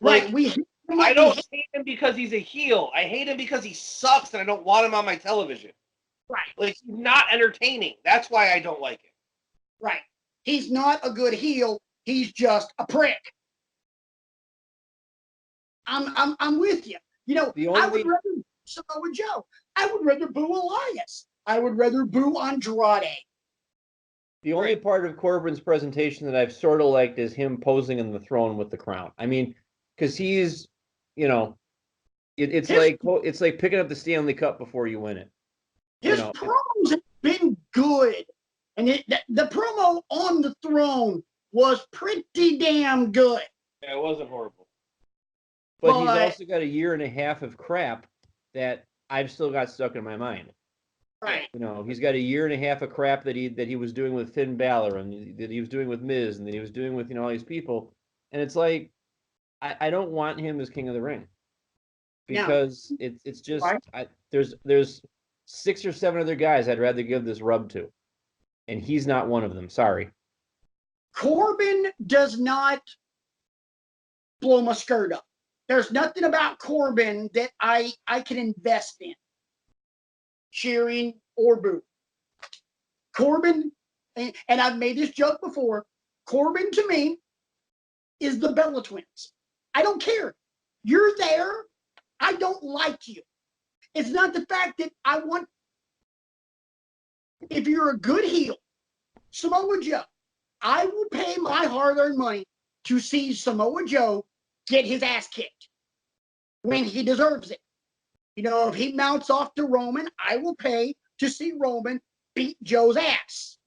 Right. Like, We hate him I like don't hate him because he's a heel. I hate him because he sucks and I don't want him on my television. right. Like, he's not entertaining. That's why I don't like him. Right. He's not a good heel. He's just a prick. I'm with you. You know, The I only- would rather Samoa Joe. I would rather boo Elias. I would rather boo Andrade. the only part of Corbin's presentation that I've sort of liked is him posing in the throne with the crown. I mean, because he's, you know, it's like picking up the Stanley Cup before you win it. His You know, promos have been good. And the promo on the throne was pretty damn good. Yeah, it wasn't horrible. But he's also got a year and a half of crap that I've still got stuck in my mind. Right. You know, he's got a year and a half of crap that he was doing with Finn Balor and that he was doing with Miz and that he was doing with, you know, all these people. And it's like, I don't want him as King of the Ring. Because it's just there's 6 or 7 other guys I'd rather give this rub to. And he's not one of them. Sorry. Corbin does not blow my skirt up. There's nothing about Corbin that I can invest in, cheering or boo. Corbin, and I've made this joke before, Corbin to me is the Bella Twins. I don't care. You're there. I don't like you. It's not the fact that I want, if you're a good heel, Samoa Joe, I will pay my hard-earned money to see Samoa Joe get his ass kicked when he deserves it. You know, if he mounts off to Roman, I will pay to see Roman beat Joe's ass.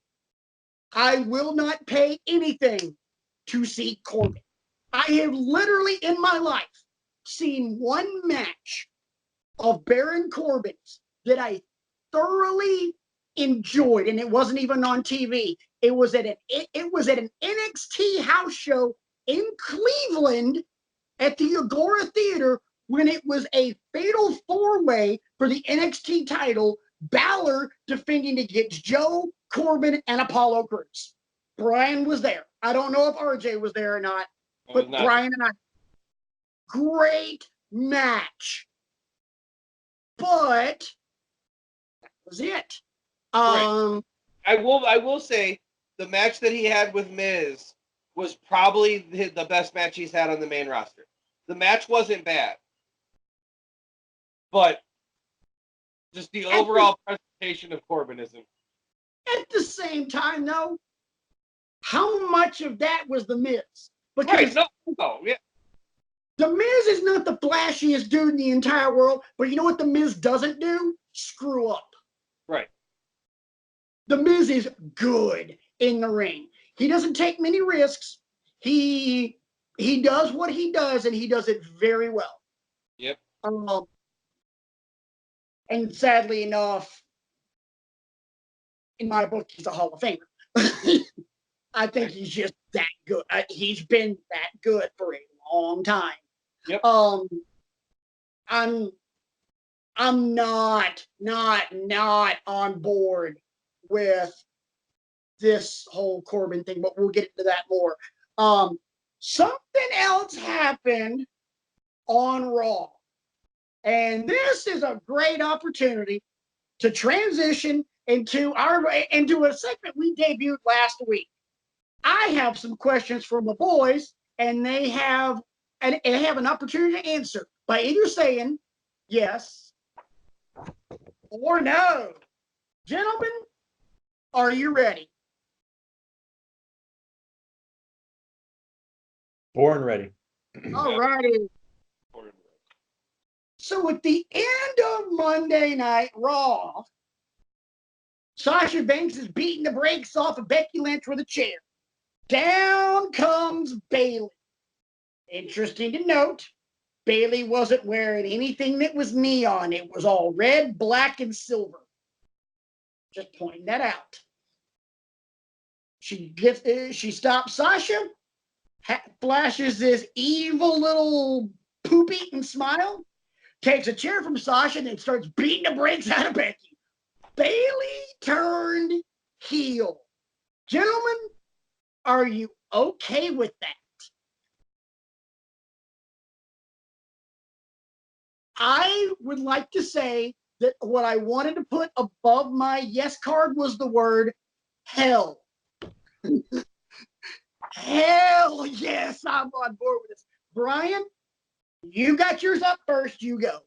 I will not pay anything to see Corbin. I have literally in my life seen one match of Baron Corbin's that I thoroughly enjoyed, and it wasn't even on TV. It was at an NXT house show in Cleveland at the Agora Theater when it was a fatal 4-way for the NXT title, Balor defending against Joe, Corbin, and Apollo Crews. Brian was there. I don't know if RJ was there or not, but Brian and I. Great match. But that was it. Right. I will say the match that he had with Miz was probably the best match he's had on the main roster. The match wasn't bad, but just the overall presentation of Corbinism. At the same time, though, how much of that was the Miz? Because yeah. The Miz is not the flashiest dude in the entire world, but you know what the Miz doesn't do? Screw up. Right. The Miz is good in the ring. He doesn't take many risks. He does what he does, and he does it very well. Yep. And sadly enough, in my book, he's a Hall of Famer. I think he's just that good. He's been that good for a long time. Yep. I'm not on board with this whole Corbin thing, but we'll get into that more. Something else happened on Raw, and this is a great opportunity to transition into a segment we debuted last week. I have some questions from the boys, and they have an opportunity to answer by either saying yes or no. Gentlemen, are you ready? Born ready. All righty. So at the end of Monday Night Raw, Sasha Banks is beating the brakes off of Becky Lynch with a chair. Down comes Bayley. Interesting to note, Bayley wasn't wearing anything that was neon. It was all red, black, and silver. Just pointing that out. She stops Sasha, flashes this evil little poop-eating smile, takes a chair from Sasha, and then starts beating the brakes out of Becky. Bayley turned heel. Gentlemen, are you okay with that? I would like to say that what I wanted to put above my yes card was the word hell. Hell yes, I'm on board with this. Brian, you got yours up first. You go.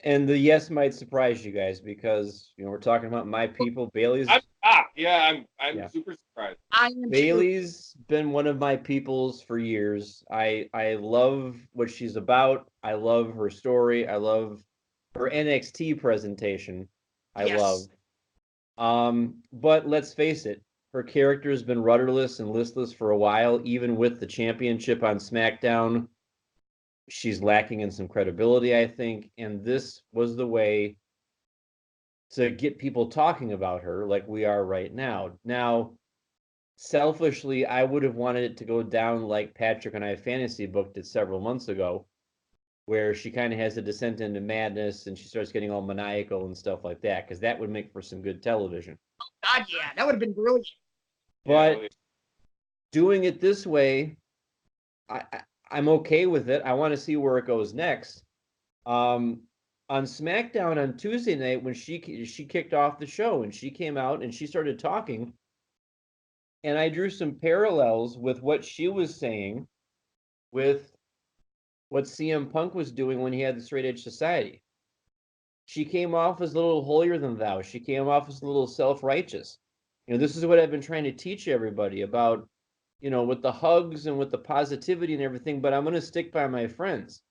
And the yes might surprise you guys because we're talking about my people. Bailey's I'm super surprised. I am Bailey's been one of my peoples for years. I love what she's about. I love her story. I love her NXT presentation. I Yes. love. But let's face it, her character has been rudderless and listless for a while, even with the championship on SmackDown. She's lacking in some credibility, I think, and this was the way to get people talking about her like we are right now. Now, selfishly, I would have wanted it to go down like Patrick and I fantasy booked it several months ago, where she kind of has a descent into madness and she starts getting all maniacal and stuff like that, because that would make for some good television. God, yeah, that would have been brilliant. But doing it this way, I'm okay with it. I want to see where it goes next. On SmackDown on Tuesday night, when she kicked off the show and she came out and she started talking, and I drew some parallels with what she was saying with what CM Punk was doing when he had the Straight Edge Society. She came off as a little holier than thou. She came off as a little self-righteous. This is what I've been trying to teach everybody about, with the hugs and with the positivity and everything, but I'm going to stick by my friends.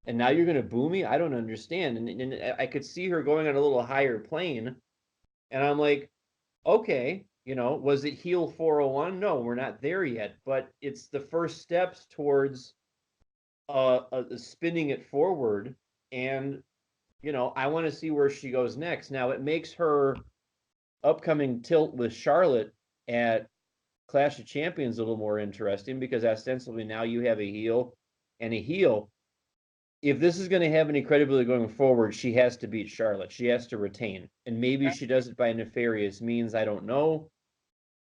And now you're going to boo me? I don't understand. And I could see her going on a little higher plane. And I'm like, okay, was it heel 401? No, we're not there yet. But it's the first steps towards spinning it forward. And, I want to see where she goes next. Now, it makes her upcoming tilt with Charlotte at Clash of Champions a little more interesting, because ostensibly now you have a heel and a heel. If this is going to have any credibility going forward, she has to beat Charlotte. She has to retain. And maybe she does it by nefarious means. I don't know.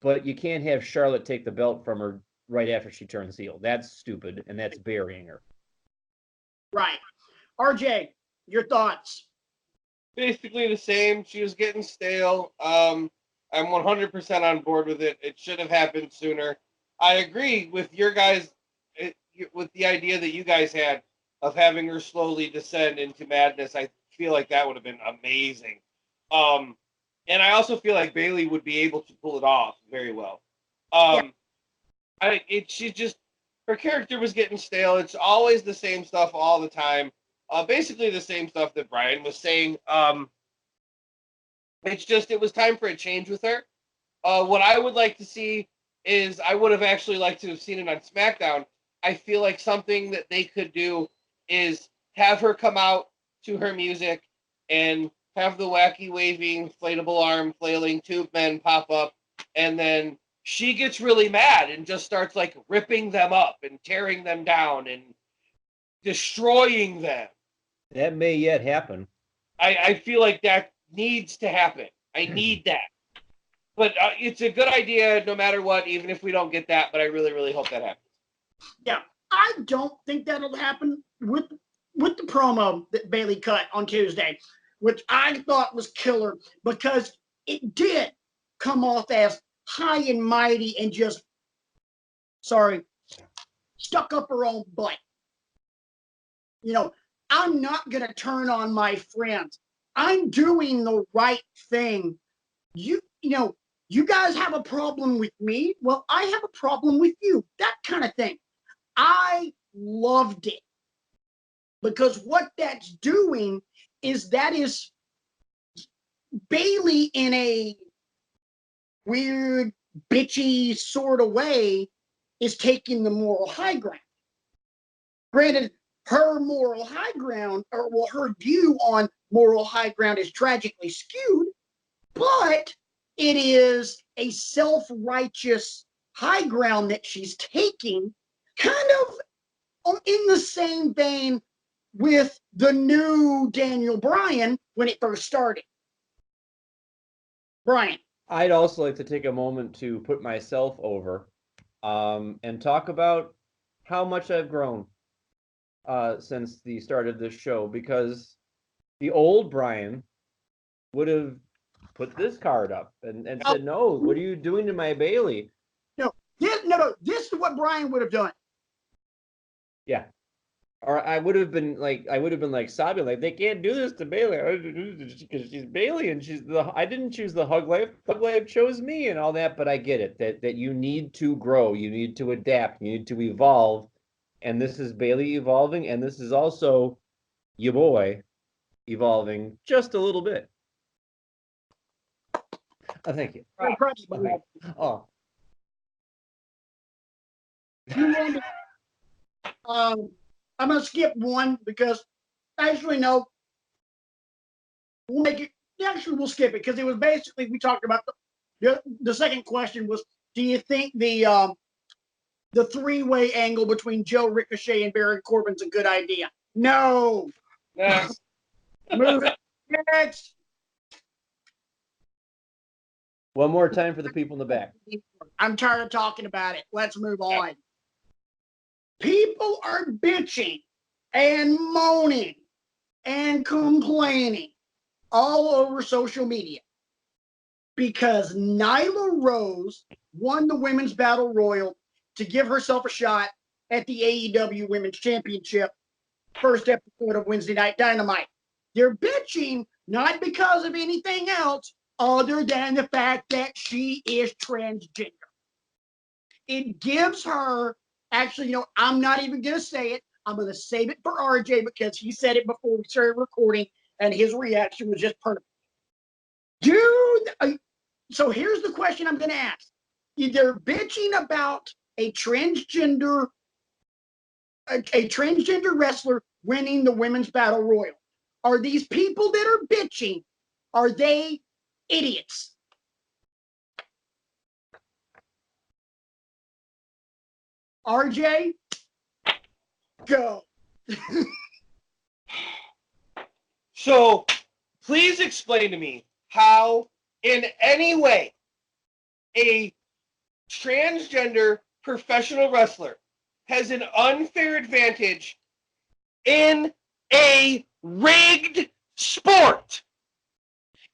But you can't have Charlotte take the belt from her right after she turns heel. That's stupid, and that's burying her. Right. RJ, your thoughts? Basically the same. She was getting stale. I'm 100% on board with it. It should have happened sooner. I agree with your guys, with the idea that you guys had of having her slowly descend into madness. I feel like that would have been amazing. And I also feel like Bayley would be able to pull it off very well. She just, her character was getting stale. It's always the same stuff all the time. Basically the same stuff that Brian was saying. It's just, it was time for a change with her. What I would like to see is, I would have actually liked to have seen it on SmackDown. I feel like something that they could do is have her come out to her music and have the wacky waving inflatable arm flailing tube men pop up, and then she gets really mad and just starts like ripping them up and tearing them down and destroying them. That may yet happen. I feel like that needs to happen. I need that. But it's a good idea no matter what, even if we don't get that, but I really, really hope that happens. Yeah, I don't think that'll happen with the promo that Bayley cut on Tuesday, which I thought was killer, because it did come off as high and mighty and just, stuck up her own butt. I'm not going to turn on my friends. I'm doing the right thing. You guys have a problem with me. Well, I have a problem with you. That kind of thing. I loved it, because what that's doing is that is Bayley in a weird, bitchy sort of way is taking the moral high ground. Granted, her moral high ground, or well, her view on moral high ground is tragically skewed, but it is a self-righteous high ground that she's taking, kind of in the same vein with the new Daniel Bryan when it first started. Brian. I'd also like to take a moment to put myself over and talk about how much I've grown since the start of this show, because the old Brian would have put this card up and said, no, what are you doing to my Bailey? No, this is what Brian would have done. Yeah. Or I would have been like sobbing, like, they can't do this to Bailey because she's Bailey and I didn't choose the Hug Life. Hug Life chose me and all that, but I get it that you need to grow, you need to adapt, you need to evolve. And this is Bailey evolving, and this is also your boy evolving just a little bit. Oh, thank you. Oh. I'm going to skip one because actually, no. We'll make it. Actually, we'll skip it because it was basically, we talked about the second question was, do you think the three-way angle between Joe, Ricochet, and Baron Corbin's a good idea? No. Next. Move it. Next. One more time for the people in the back. I'm tired of talking about it. Let's move on. People are bitching and moaning and complaining all over social media because Nyla Rose won the Women's Battle Royal to give herself a shot at the AEW Women's Championship, first episode of Wednesday Night Dynamite. They're bitching not because of anything else other than the fact that she is transgender. It gives her, actually, I'm not even going to say it. I'm going to save it for RJ because he said it before we started recording and his reaction was just perfect. Dude, so here's the question I'm going to ask. They're bitching about a transgender wrestler winning the Women's Battle Royal. Are these people that are bitching, are they idiots? RJ, go. So please explain to me how, in any way, a transgender professional wrestler has an unfair advantage in a rigged sport.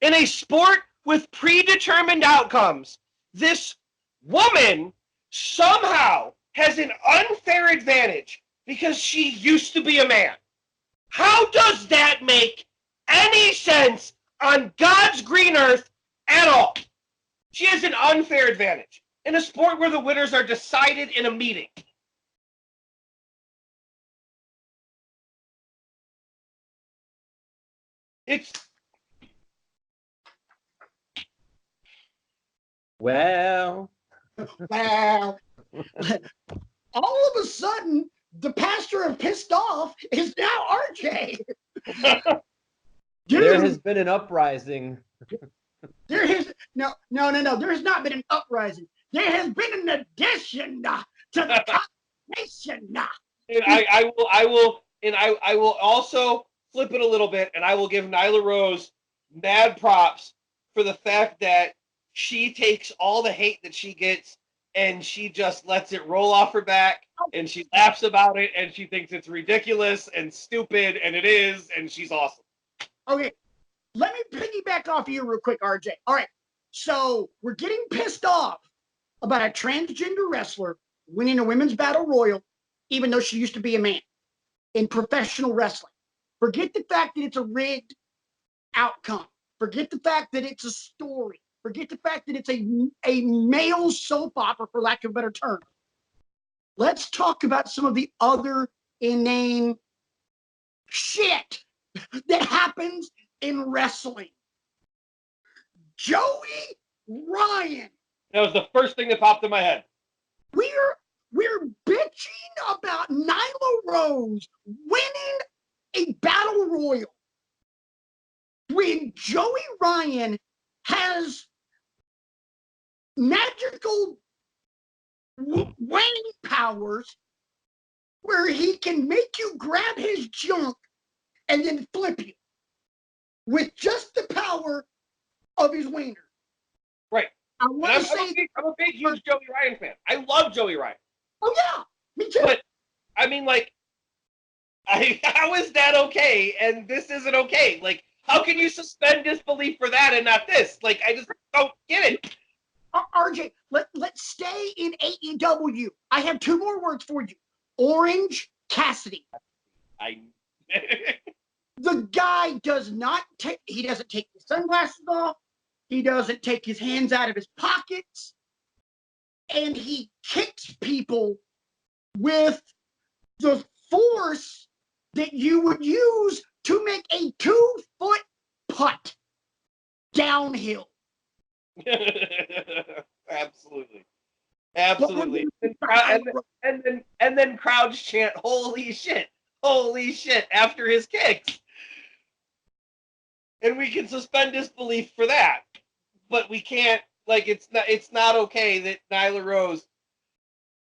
In a sport with predetermined outcomes, this woman somehow has an unfair advantage because she used to be a man. How does that make any sense on God's green earth at all? She has an unfair advantage in a sport where the winners are decided in a meeting. It's Well, Wow. All of a sudden, the pastor of pissed off is now RJ. Dude, there has been an uprising. there has no. There has not been an uprising. There has been an addition to the congregation. And I will also flip it a little bit, and I will give Nyla Rose mad props for the fact that she takes all the hate that she gets and she just lets it roll off her back, and she laughs about it, and she thinks it's ridiculous and stupid, and it is, and she's awesome. Okay, let me piggyback off you real quick, RJ. All right, so we're getting pissed off about a transgender wrestler winning a Women's Battle Royal, even though she used to be a man in professional wrestling. Forget the fact that it's a rigged outcome. Forget the fact that it's a story. Forget the fact that it's a male soap opera, for lack of a better term. Let's talk about some of the other inane shit that happens in wrestling. Joey Ryan. That was the first thing that popped in my head. We're bitching about Nyla Rose winning a battle royal when Joey Ryan has magical winning powers where he can make you grab his junk and then flip you with just the power of his wiener. Right. I want to say I'm a big, huge Joey Ryan fan. I love Joey Ryan. Oh yeah, me too. But I mean, like, how is that okay? And this isn't okay. Like, how can you suspend disbelief for that and not this? Like, I just don't get it. RJ, let's stay in AEW. I have two more words for you. Orange Cassidy. The guy does not take, he doesn't take his sunglasses off. He doesn't take his hands out of his pockets. And he kicks people with the force that you would use to make a 2-foot putt downhill. Absolutely. And then crowds chant, "Holy shit! Holy shit!" after his kicks. And we can suspend disbelief for that. But we can't, like, it's not okay that Nyla Rose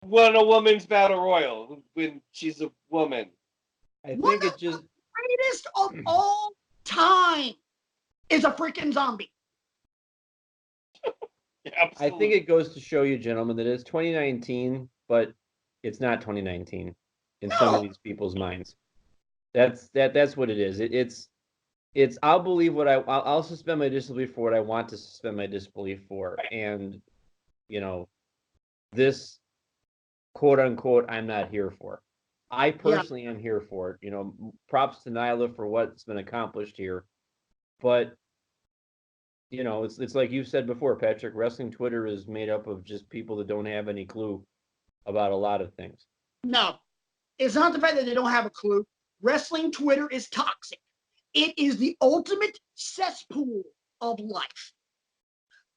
won a women's battle royal when she's a woman. I think it just the greatest of all time is a freaking zombie. I think it goes to show you, gentlemen, that it's 2019, but it's not 2019 in some of these people's minds. That's what it is. It's I'll believe what I'll suspend my disbelief for what I want to suspend my disbelief for, and this quote unquote I'm not here for. I personally am here for it. Props to Nyla for what's been accomplished here, but it's like you said before, Patrick. Wrestling Twitter is made up of just people that don't have any clue about a lot of things. No, it's not the fact that they don't have a clue. Wrestling Twitter is toxic. It is the ultimate cesspool of life.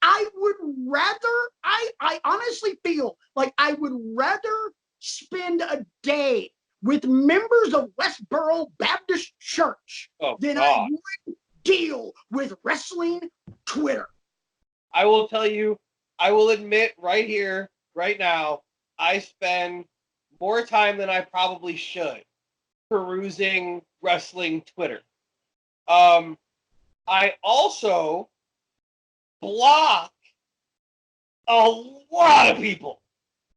I would rather, I honestly feel like I would rather spend a day with members of Westboro Baptist Church than I would deal with wrestling Twitter. I will tell you, I will admit right here, right now, I spend more time than I probably should perusing wrestling Twitter. I also block a lot of people.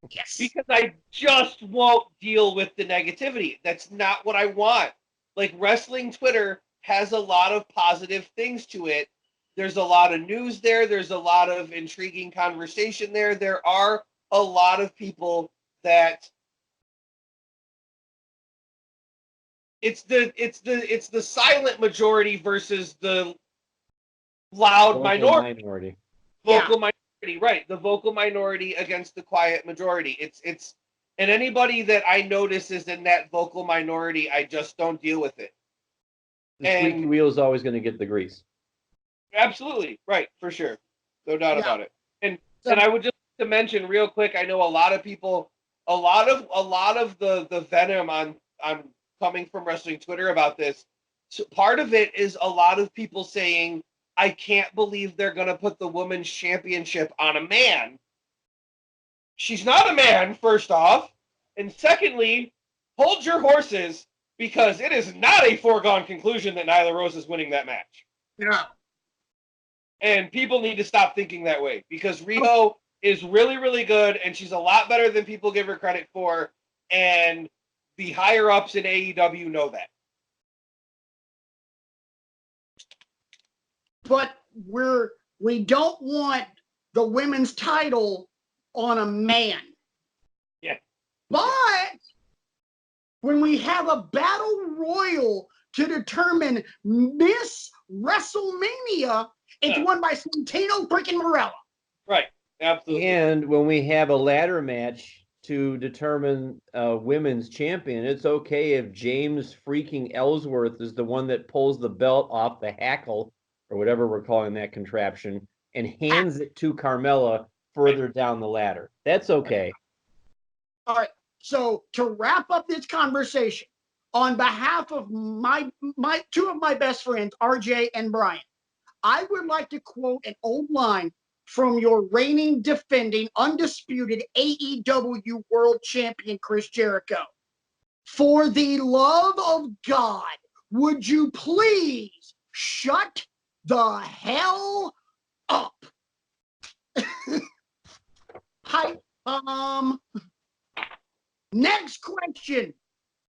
Yes. Because I just won't deal with the negativity. That's not what I want. Like, wrestling Twitter has a lot of positive things to it. There's a lot of news there. There's a lot of intriguing conversation there. There are a lot of people that it's the silent majority versus the loud minority. Vocal minority, right? The vocal minority against the quiet majority. It's and anybody that I notice is in that vocal minority, I just don't deal with it. The squeaky wheel is always going to get the grease. Absolutely, right, for sure, no doubt about it. And I would just like to mention real quick. I know a lot of people, a lot of the venom on coming from wrestling Twitter about this. So part of it is a lot of people saying, I can't believe they're going to put the women's championship on a man. She's not a man, first off. And secondly, hold your horses, because it is not a foregone conclusion that Nyla Rose is winning that match. Yeah. And people need to stop thinking that way, because Riho is really, really good, and she's a lot better than people give her credit for. And the higher-ups in AEW know that. But we don't want the women's title on a man. Yeah. But when we have a battle royal to determine Miss WrestleMania, it's won by Santino freaking Marella. Right. Absolutely. And when we have a ladder match to determine a women's champion, it's okay if James freaking Ellsworth is the one that pulls the belt off the hackle, or whatever we're calling that contraption, and hands it to Carmella further down the ladder. That's okay. All right. So to wrap up this conversation, on behalf of my two of my best friends, RJ and Brian, I would like to quote an old line from your reigning, defending, undisputed AEW World Champion, Chris Jericho. For the love of God, would you please shut the hell up? Hi, next question.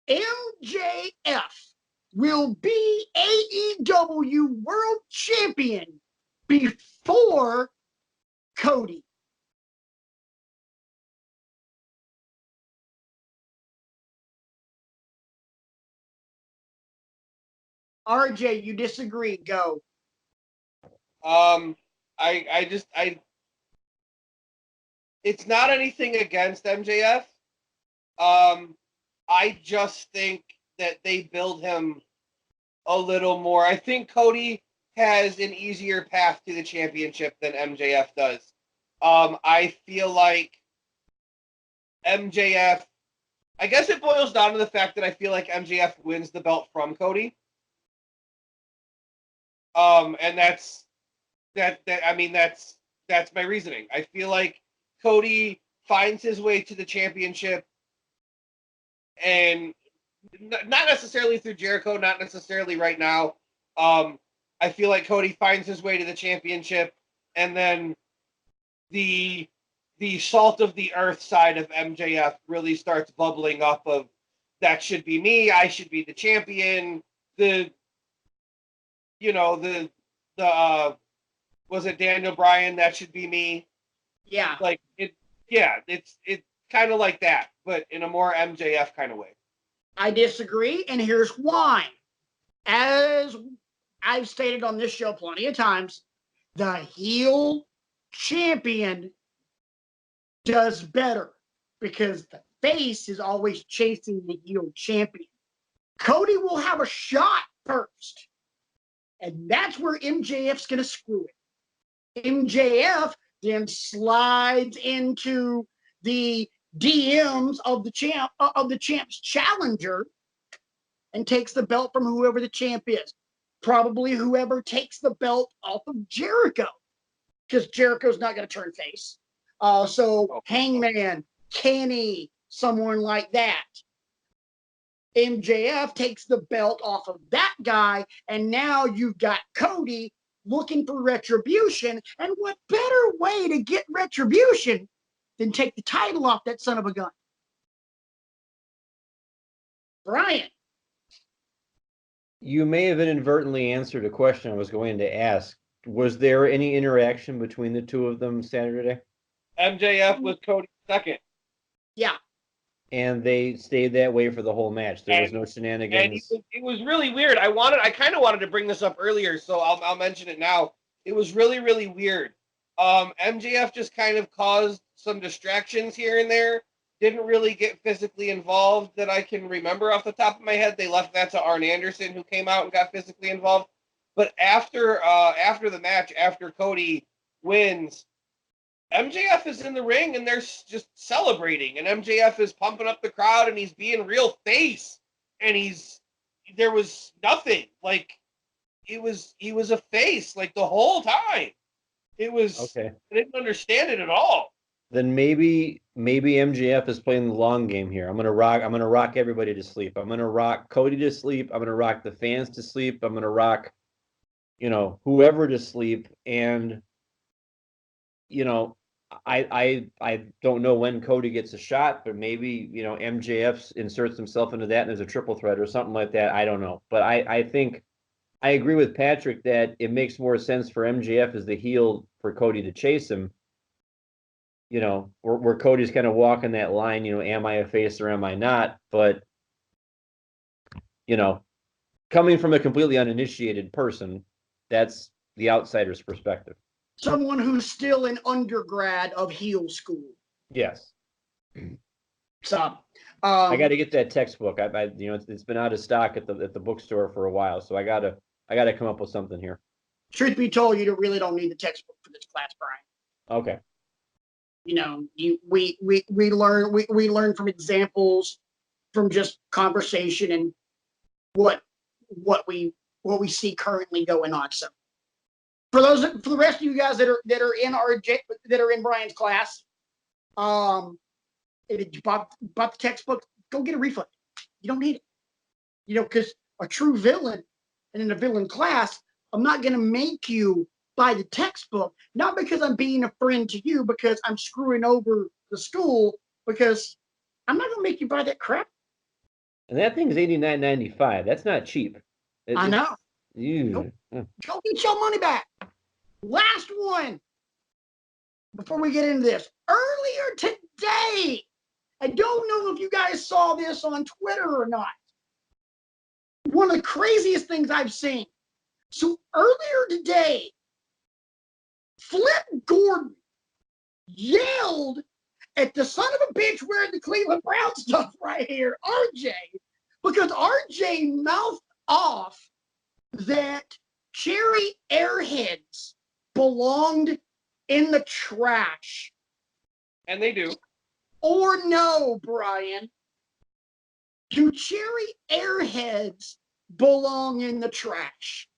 MJF will be AEW World Champion before Cody. RJ, you disagree. Go. It's not anything against MJF. I just think that they build him a little more. I think Cody has an easier path to the championship than MJF does. I feel like MJF, I guess it boils down to the fact that I feel like MJF wins the belt from Cody. And that's my reasoning. I feel like Cody finds his way to the championship, and not necessarily through Jericho, not necessarily right now. I feel like Cody finds his way to the championship, and then the salt of the earth side of MJF really starts bubbling up of, that should be me, I should be the champion. Was it Daniel Bryan, that should be me? Yeah. It's kind of like that, but in a more MJF kind of way. I disagree, and here's why. As I've stated on this show plenty of times, the heel champion does better because the face is always chasing the heel champion. Cody will have a shot first, and that's where MJF's going to screw it. MJF then slides into the DMs of the champ's challenger and takes the belt from whoever the champ is. Probably whoever takes the belt off of Jericho, because Jericho's not going to turn face. Hangman, Kenny, someone like that. MJF takes the belt off of that guy, and now you've got Cody looking for retribution. And what better way to get retribution than take the title off that son of a gun? Brian. You may have inadvertently answered a question I was going to ask. Was there any interaction between the two of them Saturday? MJF was Cody second. Yeah. And they stayed that way for the whole match. There was no shenanigans. And it was really weird. I kind of wanted to bring this up earlier, so I'll mention it now. It was really, really weird. MJF just kind of caused some distractions here and there. Didn't really get physically involved that I can remember off the top of my head. They left that to Arn Anderson, who came out and got physically involved. But after the match, after Cody wins, MJF is in the ring and they're just celebrating, and MJF is pumping up the crowd and he's being real face, and there was nothing, like he was a face like the whole time. It was okay. I didn't understand it at all. Then maybe MJF is playing the long game here. I'm gonna rock everybody to sleep. I'm gonna rock Cody to sleep. I'm gonna rock the fans to sleep. I'm gonna rock, whoever to sleep. And I don't know when Cody gets a shot, but maybe MJF inserts himself into that and there's a triple threat or something like that. I don't know, but I think I agree with Patrick that it makes more sense for MJF as the heel for Cody to chase him. Where Cody's kind of walking that line, am I a face or am I not? But, coming from a completely uninitiated person, that's the outsider's perspective. Someone who's still an undergrad of heel school. Yes. So, I got to get that textbook. It's been out of stock at the bookstore for a while, so I gotta come up with something here. Truth be told, you really don't need the textbook for this class, Brian. Okay. We learn from examples, from just conversation and what we see currently going on. So For the rest of you guys that are in Brian's class, if you bought the textbook, go get a refund. You don't need it. Because a true villain and in a villain class, I'm not going to make you buy the textbook, not because I'm being a friend to you, because I'm screwing over the school, because I'm not going to make you buy that crap. And that thing is $89.95. That's not cheap. I know. Go get your money back. Last one before we get into this. Earlier today, I don't know if you guys saw this on Twitter or not. One of the craziest things I've seen. So earlier today, Flip Gordon yelled at the son of a bitch wearing the Cleveland Brown stuff right here, RJ, because RJ mouthed off that Cherry Airheads belonged in the trash. And they do. Or no, Brian? Do Cherry Airheads belong in the trash?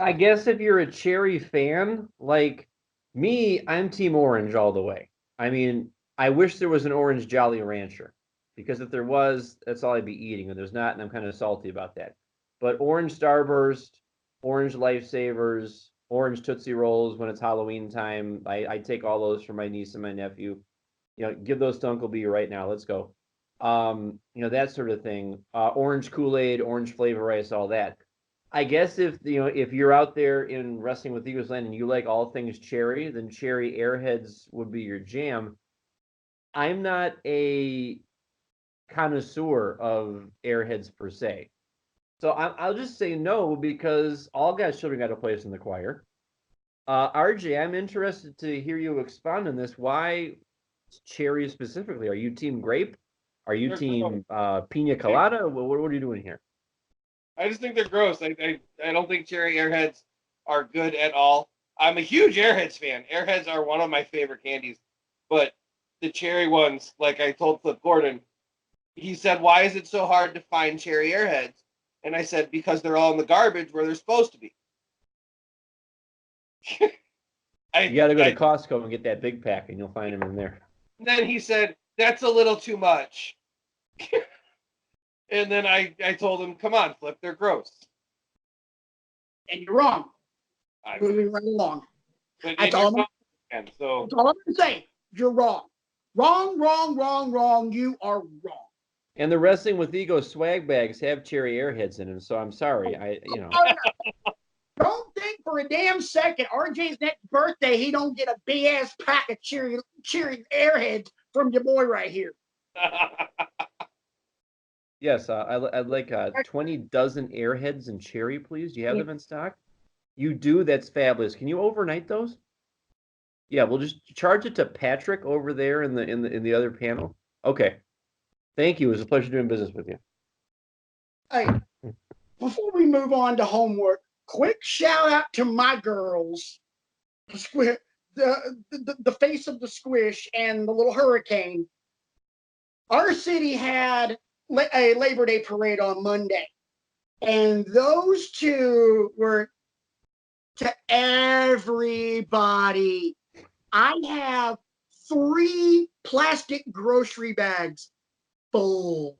I guess if you're a Cherry fan, like me, I'm Team Orange all the way. I mean, I wish there was an Orange Jolly Rancher, because if there was, that's all I'd be eating, and there's not, and I'm kind of salty about that. But Orange Starburst, Orange Lifesavers, Orange Tootsie Rolls when it's Halloween time, I take all those for my niece and my nephew. Give those to Uncle B right now. Let's go. That sort of thing. Orange Kool-Aid, orange flavor ice, all that. I guess if you're out there in Wrestling with Eagles Land and you like all things cherry, then Cherry Airheads would be your jam. I'm not a connoisseur of Airheads per se, so I'll just say no, because all God's children got a place in the choir. RJ, I'm interested to hear you expound on this. Why cherry specifically? Are you team grape? Are you team pina colada? What are you doing here? I just think they're gross. I don't think Cherry Airheads are good at all. I'm a huge Airheads fan. Airheads are one of my favorite candies. But the cherry ones, like I told Flip Gordon, he said, "Why is it so hard to find Cherry Airheads?" And I said, "Because they're all in the garbage where they're supposed to be." You got to go to Costco and get that big pack, and you'll find them in there. Then he said, "That's a little too much." And then I told him, "Come on, Flip, they're gross." And you're wrong. Moving right along. That's all I'm going to say. You're wrong. Wrong, wrong, wrong, wrong. You are wrong. And the Wrestling with Ego swag bags have Cherry Airheads in them, so I'm sorry. Don't think for a damn second RJ's next birthday he don't get a big ass pack of Cherry Airheads from your boy right here. Yes, I'd like 20 dozen Airheads and Cherry, please. Do you have them in stock? You do? That's fabulous. Can you overnight those? Yeah, we'll just charge it to Patrick over there in the other panel. Okay. Thank you. It was a pleasure doing business with you. Hey, before we move on to homework, quick shout out to my girls, the face of the Squish and the little hurricane. Our city had a Labor Day parade on Monday, and those two were to everybody. I have 3 plastic grocery bags full.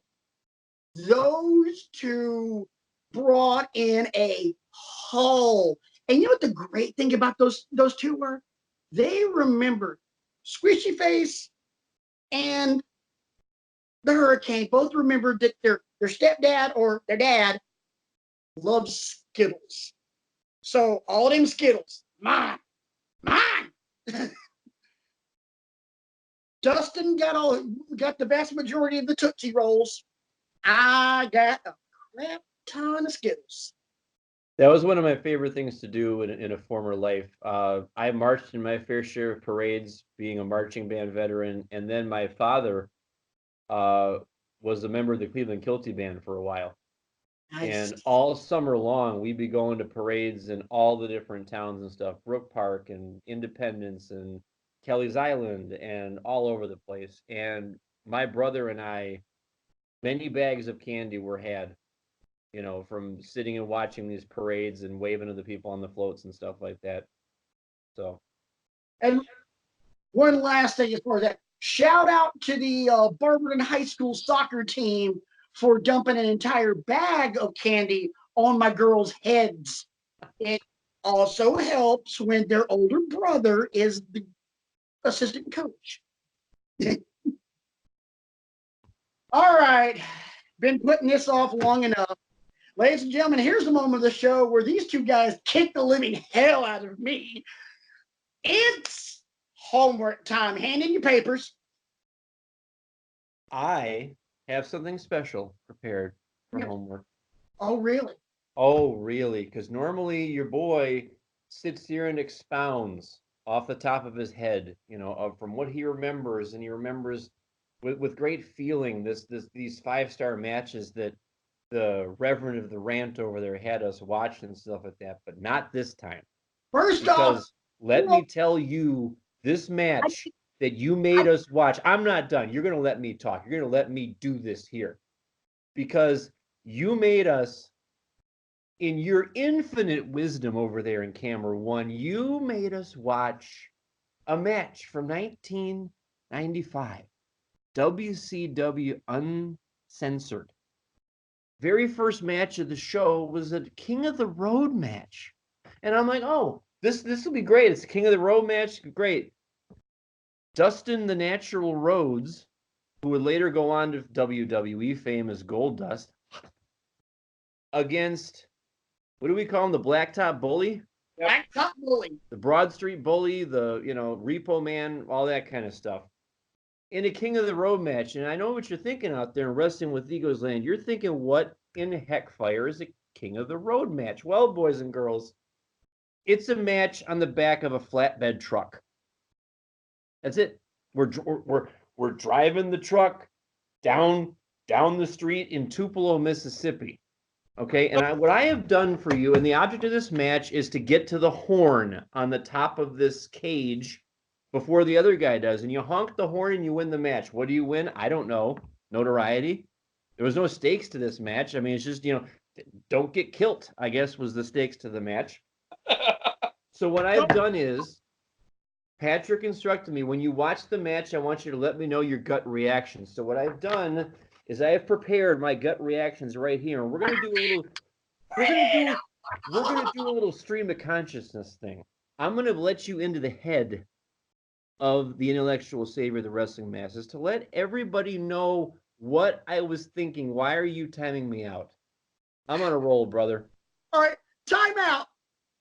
Those two brought in a haul. And you know what the great thing about those two were? They remembered Squishy Face and the Hurricane both remembered that their stepdad or their dad loves Skittles. So all them Skittles, mine. Dustin got the vast majority of the Tootsie Rolls. I got a crap ton of Skittles. That was one of my favorite things to do in a former life. I marched in my fair share of parades, being a marching band veteran, and then my father was a member of the Cleveland Kilty Band for a while. Nice. And all summer long, we'd be going to parades in all the different towns and stuff, Brook Park and Independence and Kelly's Island and all over the place. And my brother and I, many bags of candy were had from sitting and watching these parades and waving to the people on the floats and stuff like that. So, And one last thing as far as that, shout out to the Barberton High School soccer team for dumping an entire bag of candy on my girls' heads. It also helps when their older brother is the assistant coach. All right, been putting this off long enough. Ladies and gentlemen, here's the moment of the show where these two guys kick the living hell out of me. It's homework time. Hand in your papers. I have something special prepared for Yep. homework. Oh, really? Oh, really? Because normally your boy sits here and expounds off the top of his head, from what he remembers, and he remembers with great feeling these 5-star matches that the Reverend of the Rant over there had us watch and stuff like that, but not this time. First Because off, let me tell you, this match that you made us watch, I'm not done. You're going to let me talk. You're going to let me do this here. Because you made us, in your infinite wisdom over there in camera one, you made us watch a match from 1995, WCW Uncensored. Very first match of the show was a King of the Road match. And I'm like, oh, this will be great. It's a King of the Road match. Great. Dustin the Natural Rhodes, who would later go on to WWE fame as Goldust, against, what do we call him? The Blacktop Bully? Blacktop Bully. The Broad Street Bully, the, Repo Man, all that kind of stuff. In a King of the Road match. And I know what you're thinking out there in Wrestling with Egos Land. You're thinking, what in heck fire is a King of the Road match? Well, boys and girls, it's a match on the back of a flatbed truck. That's it. We're driving the truck down the street in Tupelo, Mississippi. Okay, and what I have done for you, and the object of this match is to get to the horn on the top of this cage before the other guy does. And you honk the horn and you win the match. What do you win? I don't know. Notoriety. There was no stakes to this match. I mean, it's just, don't get killed, I guess, was the stakes to the match. So what I've done is, Patrick instructed me, when you watch the match, I want you to let me know your gut reactions. So what I've done is I have prepared my gut reactions right here, and we're gonna do a little stream of consciousness thing. I'm gonna let you into the head of the intellectual savior of the wrestling masses to let everybody know what I was thinking. Why are you timing me out? I'm on a roll, brother. All right, time out.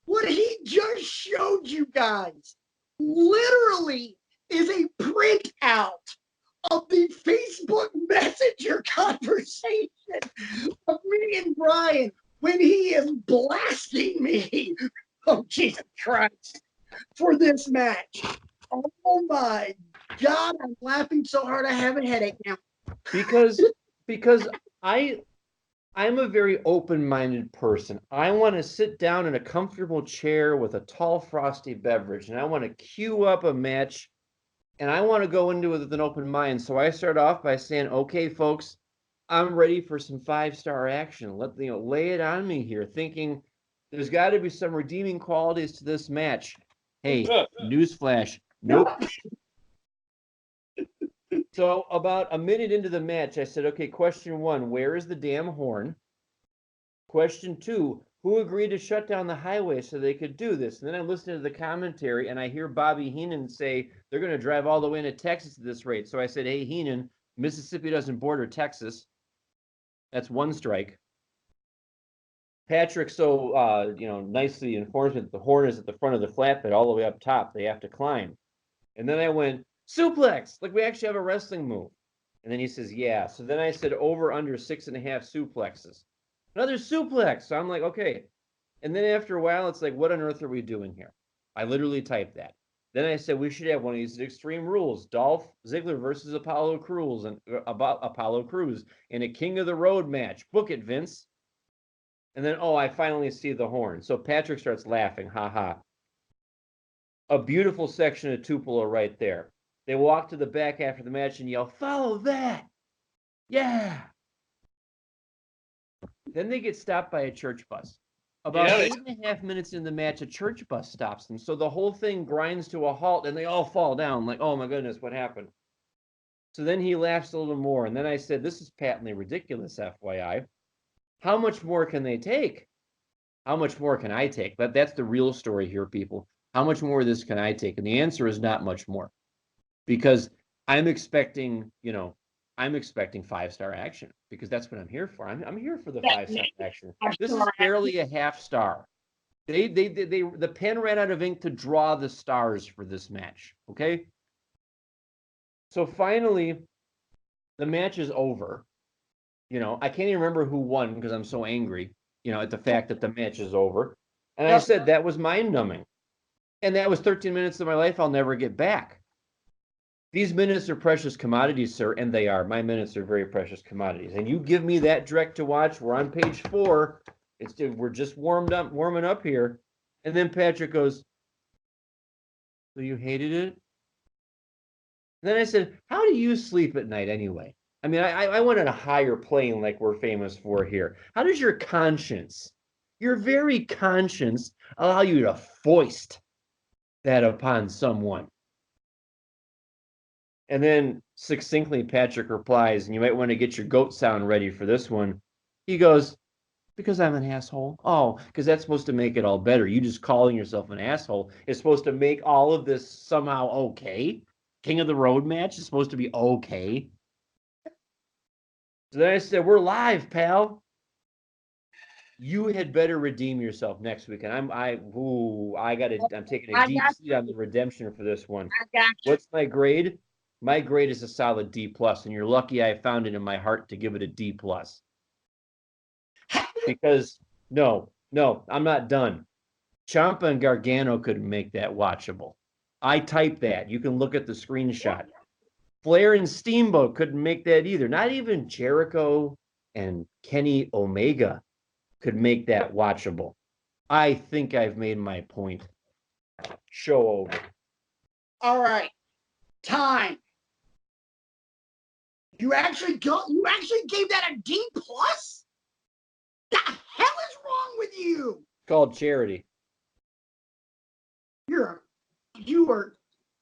What he just showed you guys literally is a printout of the Facebook Messenger conversation of me and Brian when he is blasting me. Oh, Jesus Christ. For this match. Oh my God, I'm laughing so hard I have a headache now. Because I'm a very open-minded person. I want to sit down in a comfortable chair with a tall, frosty beverage, and I want to queue up a match, and I want to go into it with an open mind. So I start off by saying, okay, folks, I'm ready for some 5-star action. Lay it on me here, thinking there's got to be some redeeming qualities to this match. Hey, newsflash, nope. So about a minute into the match, I said, okay, question 1, where is the damn horn? Question 2, who agreed to shut down the highway so they could do this? And then I listened to the commentary, and I hear Bobby Heenan say they're going to drive all the way into Texas at this rate. So I said, hey, Heenan, Mississippi doesn't border Texas. That's 1 strike. Patrick nicely informs me that the horn is at the front of the flatbed all the way up top. They have to climb. And then I went, suplex, like we actually have a wrestling move. And then he says, yeah. So then I said over under 6.5 suplexes. Another suplex. So I'm like, okay. And then after a while, it's like, what on earth are we doing here? I literally typed that. Then I said we should have one of these Extreme Rules: Dolph Ziggler versus Apollo Crews in a King of the Road match. Book it, Vince. And then, I finally see the horn. So Patrick starts laughing, ha. A beautiful section of Tupelo right there. They walk to the back after the match and yell, follow that. Yeah. Then they get stopped by a church bus. About Yeah, 8.5 minutes in the match, a church bus stops them. So the whole thing grinds to a halt, and they all fall down like, oh my goodness, what happened? So then he laughs a little more. And then I said, this is patently ridiculous, FYI. How much more can they take? How much more can I take? That's the real story here, people. How much more of this can I take? And the answer is not much more. Because I'm expecting 5-star action, because that's what I'm here for. I'm here for the 5-star action. This is barely a half star. The pen ran out of ink to draw the stars for this match. Okay. So finally, the match is over. I can't even remember who won because I'm so angry, at the fact that the match is over. And I said that was mind-numbing. And that was 13 minutes of my life I'll never get back. These minutes are precious commodities, sir, and they are. My minutes are very precious commodities. And you give me that direct to watch. We're on page 4. We're just warming up here. And then Patrick goes, so you hated it? And then I said, how do you sleep at night anyway? I mean, I went on a higher plane like we're famous for here. How does your conscience, your very conscience, allow you to foist that upon someone? And then succinctly, Patrick replies, and you might want to get your goat sound ready for this one. He goes, because I'm an asshole. Oh, because that's supposed to make it all better. You just calling yourself an asshole is supposed to make all of this somehow okay. King of the Road match is supposed to be okay. So then I said, we're live, pal. You had better redeem yourself next week. And I'm taking a deep seat on the redemption for this one. What's my grade? My grade is a solid D+, and you're lucky I found it in my heart to give it a D+. Because no, I'm not done. Ciampa and Gargano couldn't make that watchable. I typed that. You can look at the screenshot. Flair and Steamboat couldn't make that either. Not even Jericho and Kenny Omega could make that watchable. I think I've made my point. Show over. All right. Time. You actually gave that a D+? The hell is wrong with you? It's called charity.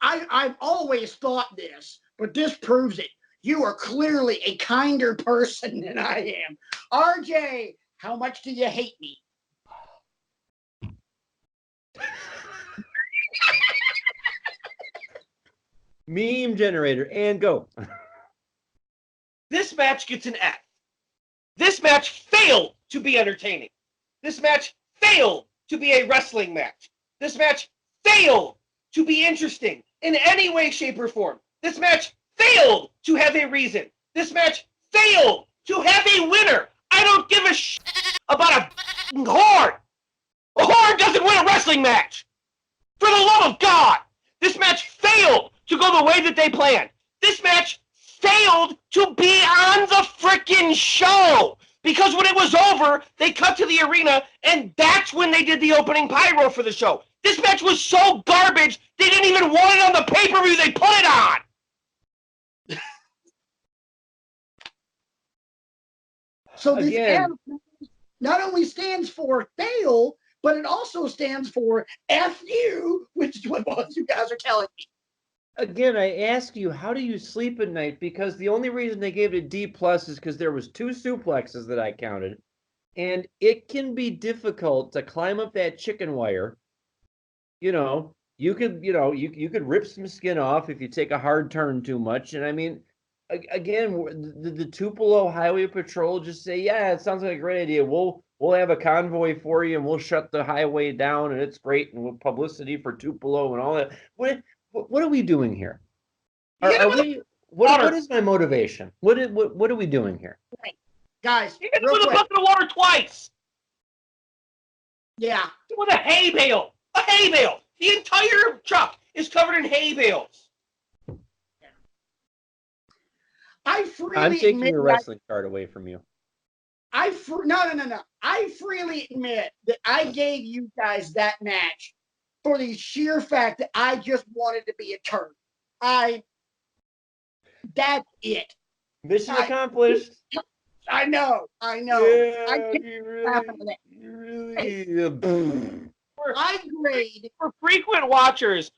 I've always thought this, but this proves it. You are clearly a kinder person than I am. RJ, how much do you hate me? Meme generator, and go. This match gets an F. This match failed to be entertaining. This match failed to be a wrestling match. This match failed to be interesting in any way, shape, or form. This match failed to have a reason. This match failed to have a winner. I don't give a shit about a whore. A whore doesn't win a wrestling match. For the love of God, this match failed to go the way that they planned. This match failed to be on the frickin' show. Because when it was over, they cut to the arena, and that's when they did the opening pyro for the show. This match was so garbage, they didn't even want it on the pay-per-view they put it on. So this F not only stands for fail, but it also stands for F you, which is what both you guys are telling me. Again, I ask you, how do you sleep at night? Because the only reason they gave it a D+ is because there was 2 suplexes that I counted. And it can be difficult to climb up that chicken wire. You could rip some skin off if you take a hard turn too much. And I mean, again, the Tupelo Highway Patrol just say, yeah, it sounds like a great idea. We'll have a convoy for you, and we'll shut the highway down, and it's great, and we'll publicity for Tupelo and all that. What are we doing here? What is my motivation? What are we doing here? Right. Guys, you hit him with a bucket of water twice. Yeah. With a hay bale. A hay bale. The entire truck is covered in hay bales. I'm taking your wrestling card away from you. No. I freely admit that I gave you guys that match for the sheer fact that I just wanted to be a turd. That's it. Mission accomplished. I know. Yeah, I can't you laugh really, at that. you really. I grade. For frequent watchers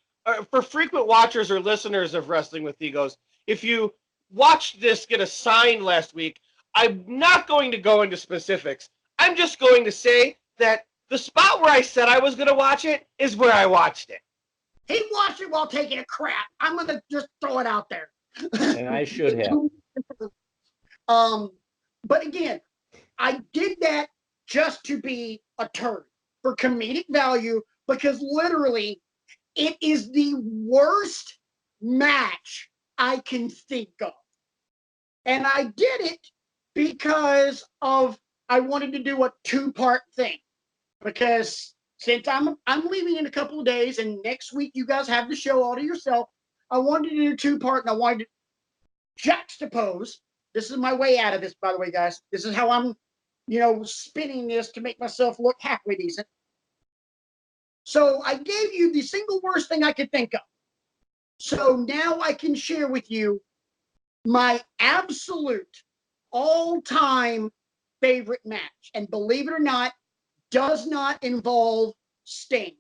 or listeners of Wrestling with Egos, if you watched this get assigned last week, I'm not going to go into specifics. I'm just going to say that the spot where I said I was going to watch it is where I watched it. He watched it while taking a crap. I'm gonna just throw it out there. And I should have. But again, I did that just to be a turd for comedic value because literally it is the worst match I can think of. And I did it because of I wanted to do a two-part thing. Because since I'm leaving in a couple of days and next week you guys have the show all to yourself, I wanted to do a two-part and I wanted to juxtapose. This is my way out of this, by the way, guys. This is how I'm, spinning this to make myself look halfway decent. So I gave you the single worst thing I could think of. So now I can share with you my absolute all-time favorite match. And believe it or not, does not involve Sting.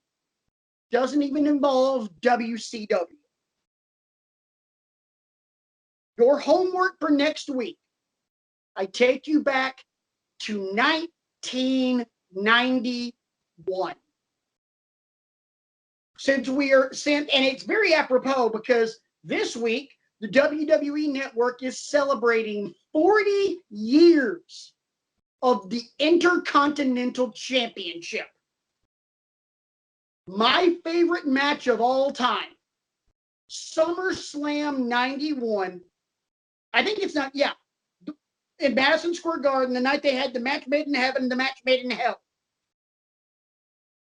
Doesn't even involve WCW. Your homework for next week, I take you back to 1991. And it's very apropos because this week, the WWE Network is celebrating 40 years of the Intercontinental Championship. My favorite match of all time, SummerSlam 91. I think it's not, yeah. In Madison Square Garden, the night they had the match made in heaven and the match made in hell.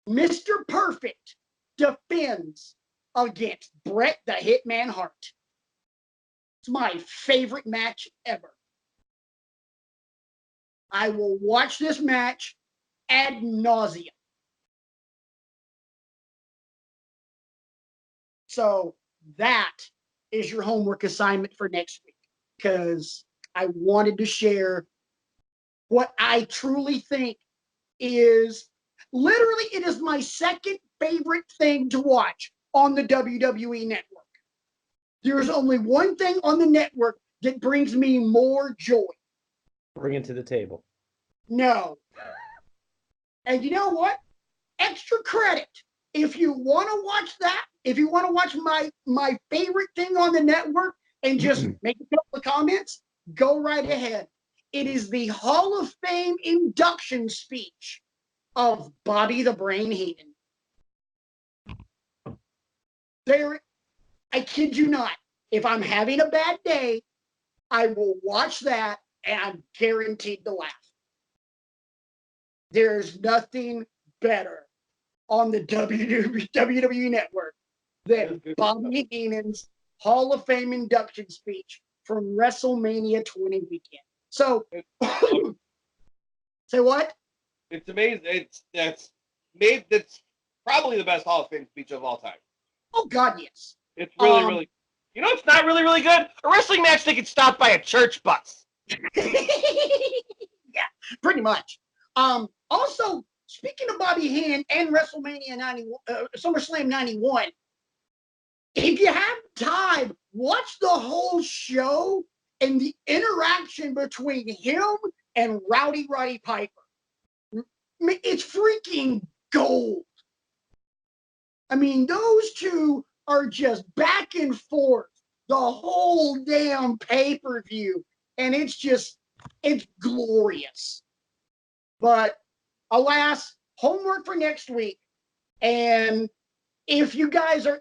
Mr. Perfect defends against Bret the Hitman Hart. It's my favorite match ever. I will watch this match ad nauseum. So that is your homework assignment for next week because I wanted to share what I truly think is literally it is my second favorite thing to watch on the WWE Network. There's only one thing on the network that brings me more joy. Bring it to the table. No. And you know what? Extra credit. If you want to watch that, if you want to watch my favorite thing on the network and just make a couple of comments, go right ahead. It is the Hall of Fame induction speech of Bobby the Brain Heenan. I kid you not. If I'm having a bad day, I will watch that and I'm guaranteed to laugh. There's nothing better on the WWE Network than Bobby Heenan's Hall of Fame induction speech from WrestleMania 20 weekend. So, say what? It's amazing. That's probably the best Hall of Fame speech of all time. Oh God, yes. It's really. You know, it's not really good. A wrestling match that gets stopped by a church bus. Yeah, pretty much. Also, speaking of Bobby Heenan and WrestleMania 91, SummerSlam 91, if you have time, watch the whole show and the interaction between him and Rowdy Roddy Piper. It's freaking gold. I mean, those two are just back and forth the whole damn pay-per-view. And it's glorious. But alas, homework for next week. And if you guys are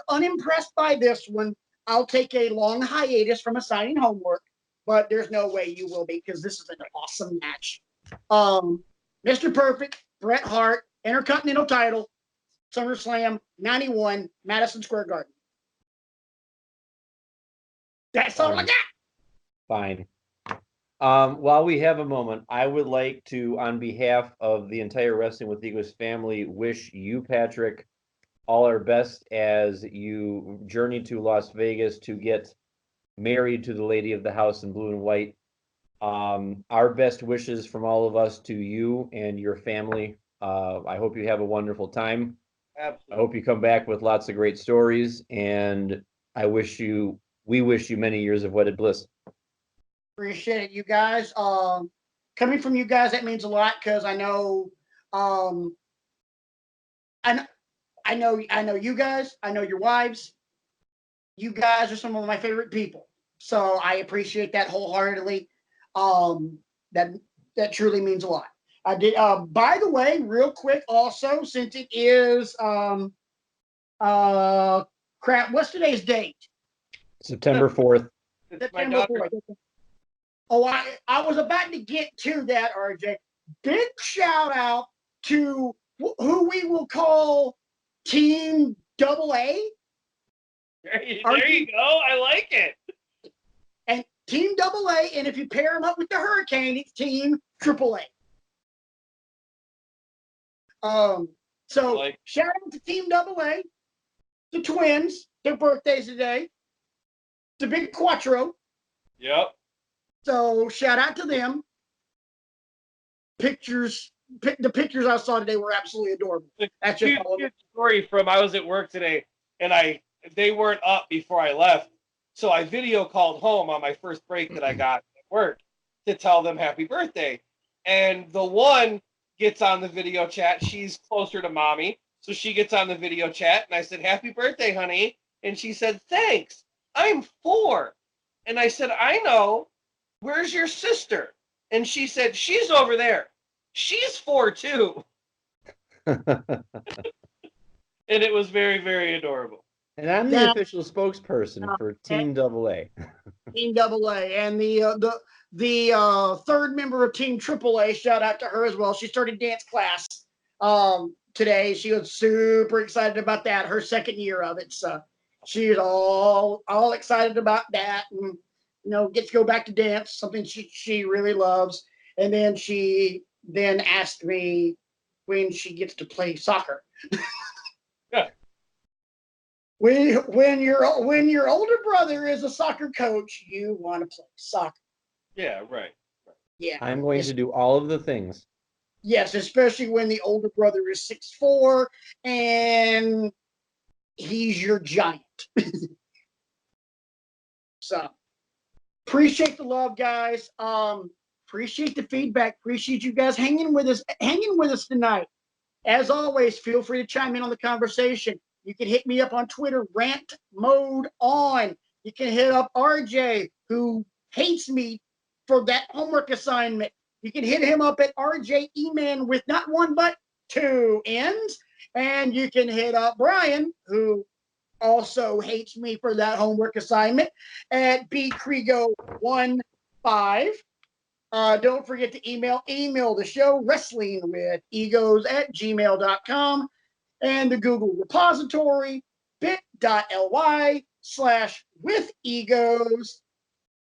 unimpressed by this one, I'll take a long hiatus from assigning homework. But there's no way you will be because this is an awesome match. Mr. Perfect, Bret Hart, Intercontinental title, SummerSlam 91, Madison Square Garden. That's all I got. Fine. While we have a moment, I would like to, on behalf of the entire Wrestling with Egos family, wish you, Patrick, all our best as you journey to Las Vegas to get married to the lady of the house in blue and white. Our best wishes from all of us to you and your family. I hope you have a wonderful time. Absolutely. I hope you come back with lots of great stories, and we wish you many years of wedded bliss. Appreciate it, you guys. Coming from you guys, that means a lot because I know, I know you guys. I know your wives. You guys are some of my favorite people, so I appreciate that wholeheartedly. That truly means a lot. I did. By the way, real quick, also since it is crap. What's today's date? September 4th. It's my September daughter. 4th. Oh, I was about to get to that, RJ. Big shout out to who we will call Team Double A. There you go. I like it. And Team Double A, and if you pair them up with the Hurricane, it's Team Triple A. So shout out to Team Double A, the twins, their birthdays today, the big Quattro. Yep. So shout out to them. The pictures I saw today were absolutely adorable. That's just cute story from I was at work today, and they weren't up before I left, so I video called home on my first break that I got at work to tell them happy birthday, and the one gets on the video chat. She's closer to mommy, so she gets on the video chat, and I said, "Happy birthday, honey," and she said, "Thanks. I'm 4," and I said, "I know. Where's your sister?" And she said, "She's over there. She's 4 too." And it was very, very adorable. And I'm the official spokesperson for Team Double A. Team Double A, and the third member of Team Triple A. Shout out to her as well. She started dance class today. She was super excited about that. Her second year of it, so she's all excited about that, and gets to go back to dance, something she really loves. And then she asked me when she gets to play soccer. Yeah. When your older brother is a soccer coach, you want to play soccer. Yeah, right. Yeah. I'm going to do all of the things. Yes, especially when the older brother is 6'4" and he's your giant. So appreciate the love, guys. Appreciate the feedback. Appreciate you guys hanging with us tonight. As always, feel free to chime in on the conversation. You can hit me up on Twitter, rant mode on. You can hit up RJ, who hates me for that homework assignment. You can hit him up at RJ Eman with not one but 2 N's. And you can hit up Brian, who also hates me for that homework assignment, at bcrego15. Don't forget to email the show, wrestlingwithegos@gmail.com, and the Google repository, bit.ly/withegos.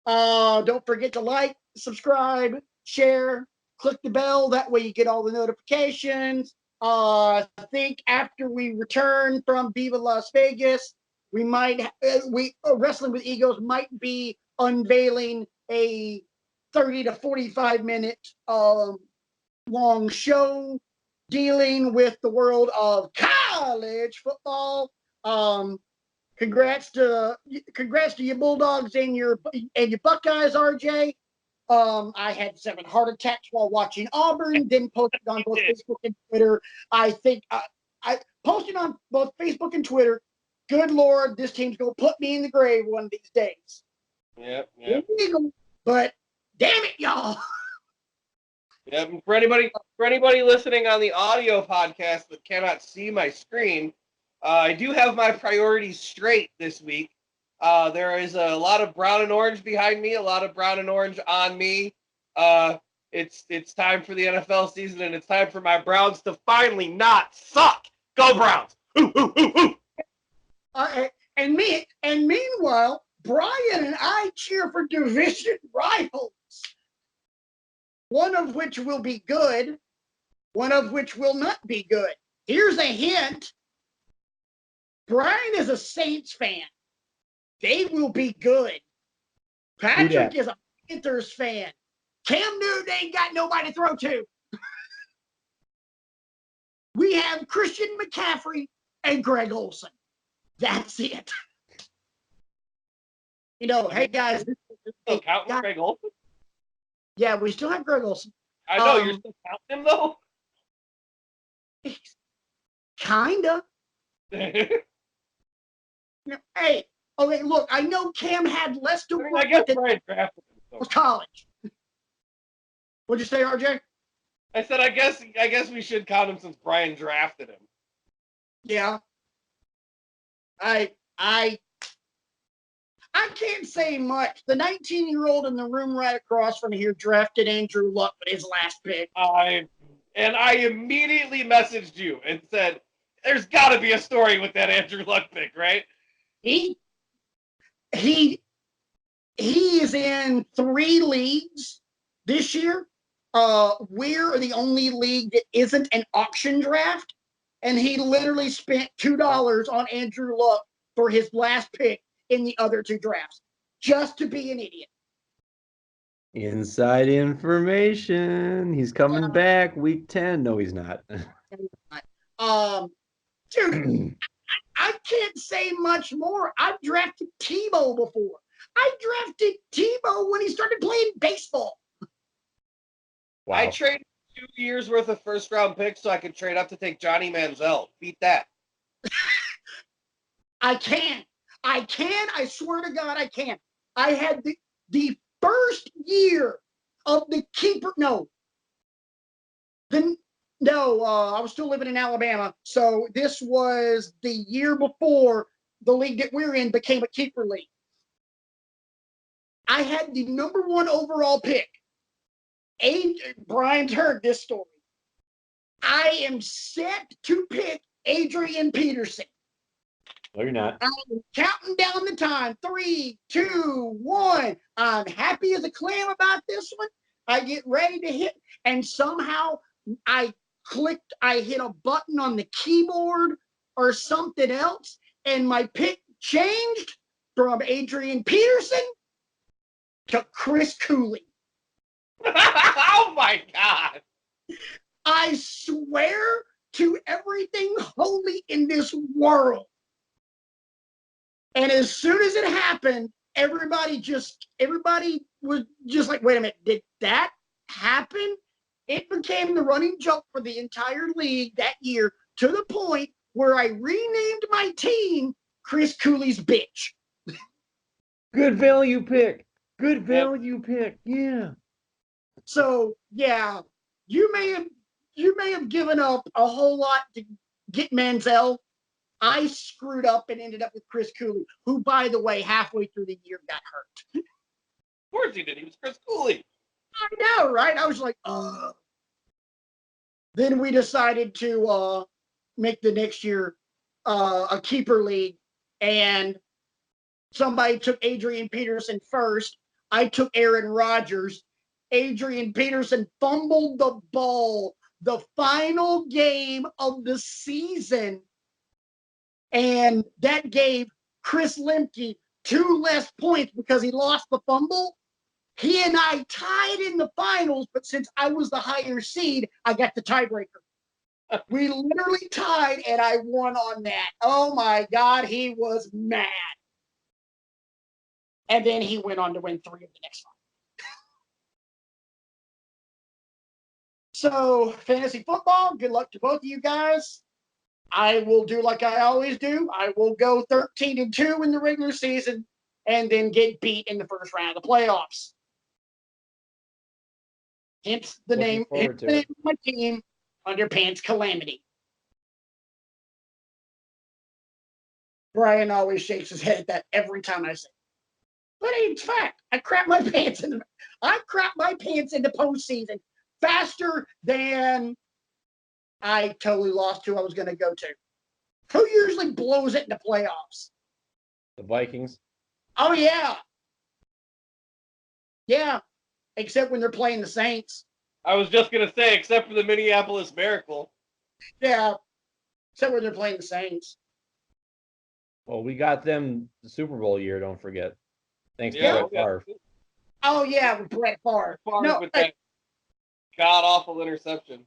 Don't forget to like, subscribe, share, click the bell. That way you get all the notifications. I think after we return from Viva Las Vegas, Wrestling with Egos might be unveiling a 30 to 45 minute long show dealing with the world of college football. Congrats to you Bulldogs and your Buckeyes, RJ. I had 7 heart attacks while watching Auburn, then posted on both Facebook and Twitter. I think I posted on both Facebook and Twitter. Good Lord, this team's gonna put me in the grave one of these days. Yep. But damn it, y'all. Yep. For anybody listening on the audio podcast that cannot see my screen, I do have my priorities straight this week. There is a lot of brown and orange behind me, a lot of brown and orange on me. It's time for the NFL season, and it's time for my Browns to finally not suck. Go Browns! Ooh, ooh, ooh, ooh. And meanwhile, Brian and I cheer for division rivals, one of which will be good, one of which will not be good. Here's a hint. Brian is a Saints fan. They will be good. Patrick is a Panthers fan. Cam Newton ain't got nobody to throw to. We have Christian McCaffrey and Greg Olson. That's it. You know, hey guys. Still counting Greg Olson? Yeah, we still have Greg Olson. I know, you're still counting him though? Kinda. Hey, okay, look, I know Cam had less to work I guess with Brian drafted him. So. was college. What'd you say, RJ? I said I guess we should count him since Brian drafted him. Yeah. I can't say much. The 19-year-old in the room right across from here drafted Andrew Luck with his last pick. I immediately messaged you and said, "There's got to be a story with that Andrew Luck pick, right?" He is in 3 leagues this year. We're the only league that isn't an auction draft, and he literally spent $2 on Andrew Luck for his last pick in the other 2 drafts, just to be an idiot. Inside information. He's coming back week 10. No, he's not. Dude, I can't say much more. I've drafted Tebow before. I drafted Tebow when he started playing baseball. Wow. I traded 2 years worth of first-round picks so I could trade up to take Johnny Manziel. Beat that. I can. I swear to God, I can. I had the first year of the keeper. I was still living in Alabama. So this was the year before the league that we're in became a keeper league. I had the number 1 overall pick. Brian's heard this story. I am set to pick Adrian Peterson. No, you're not. I'm counting down the time. 3, 2, 1. I'm happy as a clam about this one. I get ready to hit, and somehow I hit a button on the keyboard or something else, and my pick changed from Adrian Peterson to Chris Cooley. Oh my God. I swear to everything holy in this world. And as soon as it happened, everybody was just like, wait a minute, did that happen? It became the running joke for the entire league that year, to the point where I renamed my team Chris Cooley's Bitch. Good value pick. Good value pick. Yeah. So yeah, you may have given up a whole lot to get Manziel. I screwed up and ended up with Chris Cooley, who, by the way, halfway through the year got hurt. Of course he did. He was Chris Cooley. I know, right? I was like, Then we decided to make the next year a keeper league, and somebody took Adrian Peterson first. I took Aaron Rodgers. Adrian Peterson fumbled the ball the final game of the season, and that gave Chris Lemke 2 less points because he lost the fumble. He and I tied in the finals, but since I was the higher seed, I got the tiebreaker. We literally tied, and I won on that. Oh, my God, he was mad. And then he went on to win 3 of the next 5. So, fantasy football, good luck to both of you guys. I will do like I always do. I will go 13-2 in the regular season and then get beat in the first round of the playoffs. Hence the name of my team, Underpants Calamity. Brian always shakes his head at that every time I say it. But it's fact. I crap my pants in the postseason faster than I totally lost who I was going to go to. Who usually blows it in the playoffs? The Vikings. Oh, yeah. Yeah. Except when they're playing the Saints. I was just going to say, except for the Minneapolis Miracle. Yeah. Except when they're playing the Saints. Well, we got them the Super Bowl year, don't forget. Thanks to Yeah. Brett Favre. Oh yeah, with Brett Favre. No, with that god awful interception.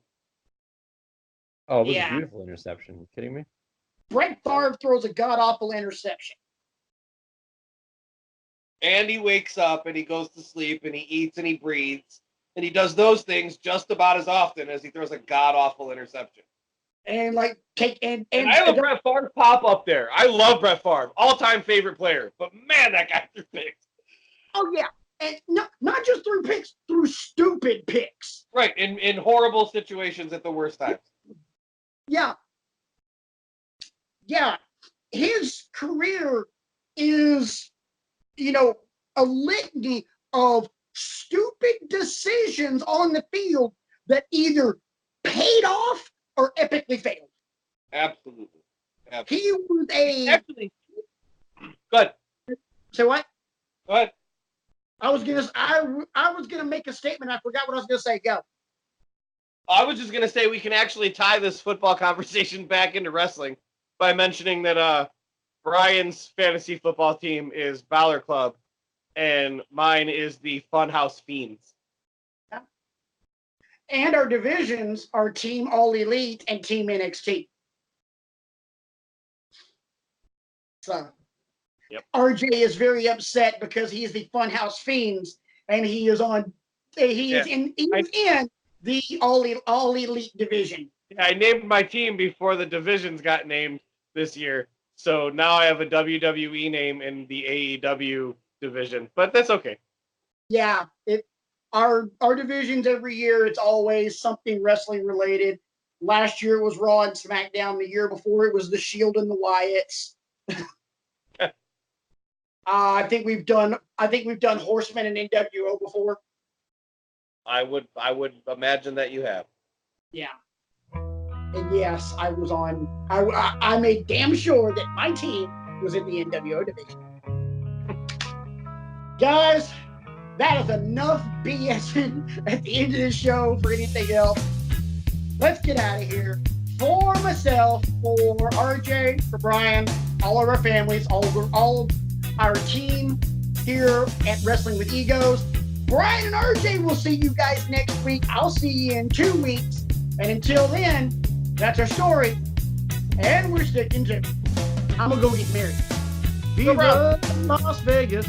Oh, it was Yeah. a beautiful interception. You kidding me? Brett Favre throws a god awful interception. And he wakes up and he goes to sleep and he eats and he breathes and he does those things just about as often as he throws a god awful interception. And like And I have a Brett Favre pop up there. I love Brett Favre, all-time favorite player. But man, that guy threw picks. Oh yeah, and not just through picks, through stupid picks. Right, in horrible situations at the worst times. Yeah, yeah. His career is, a litany of stupid decisions on the field that either paid off or epically failed. Absolutely. He was Actually, good. Say what? Go ahead. I was gonna make a statement. I forgot what I was gonna say. Go. I was just gonna say we can actually tie this football conversation back into wrestling by mentioning that Brian's fantasy football team is Valor Club, and mine is the Funhouse Fiends. Yeah. And our divisions are Team All Elite and Team NXT. So, yep. RJ is very upset because he's the Funhouse Fiends, and he is in the All Elite division. Yeah, I named my team before the divisions got named this year, so now I have a WWE name in the AEW division, but that's okay. Yeah, our divisions every year, it's always something wrestling related. Last year it was Raw and SmackDown. The year before it was the Shield and the Wyatts. I think we've done Horsemen and NWO before. I would imagine that you have. Yeah. And yes, I was on. I made damn sure that my team was in the NWO division. Guys, that is enough BSing at the end of the show for anything else. Let's get out of here. For myself, for RJ, for Brian, all of our families, all of our team here at Wrestling with Egos. Brian and RJ will see you guys next week. I'll see you in 2 weeks. And until then, that's our story. And we're sticking to it. I'm going to go get married. Viva Las Vegas.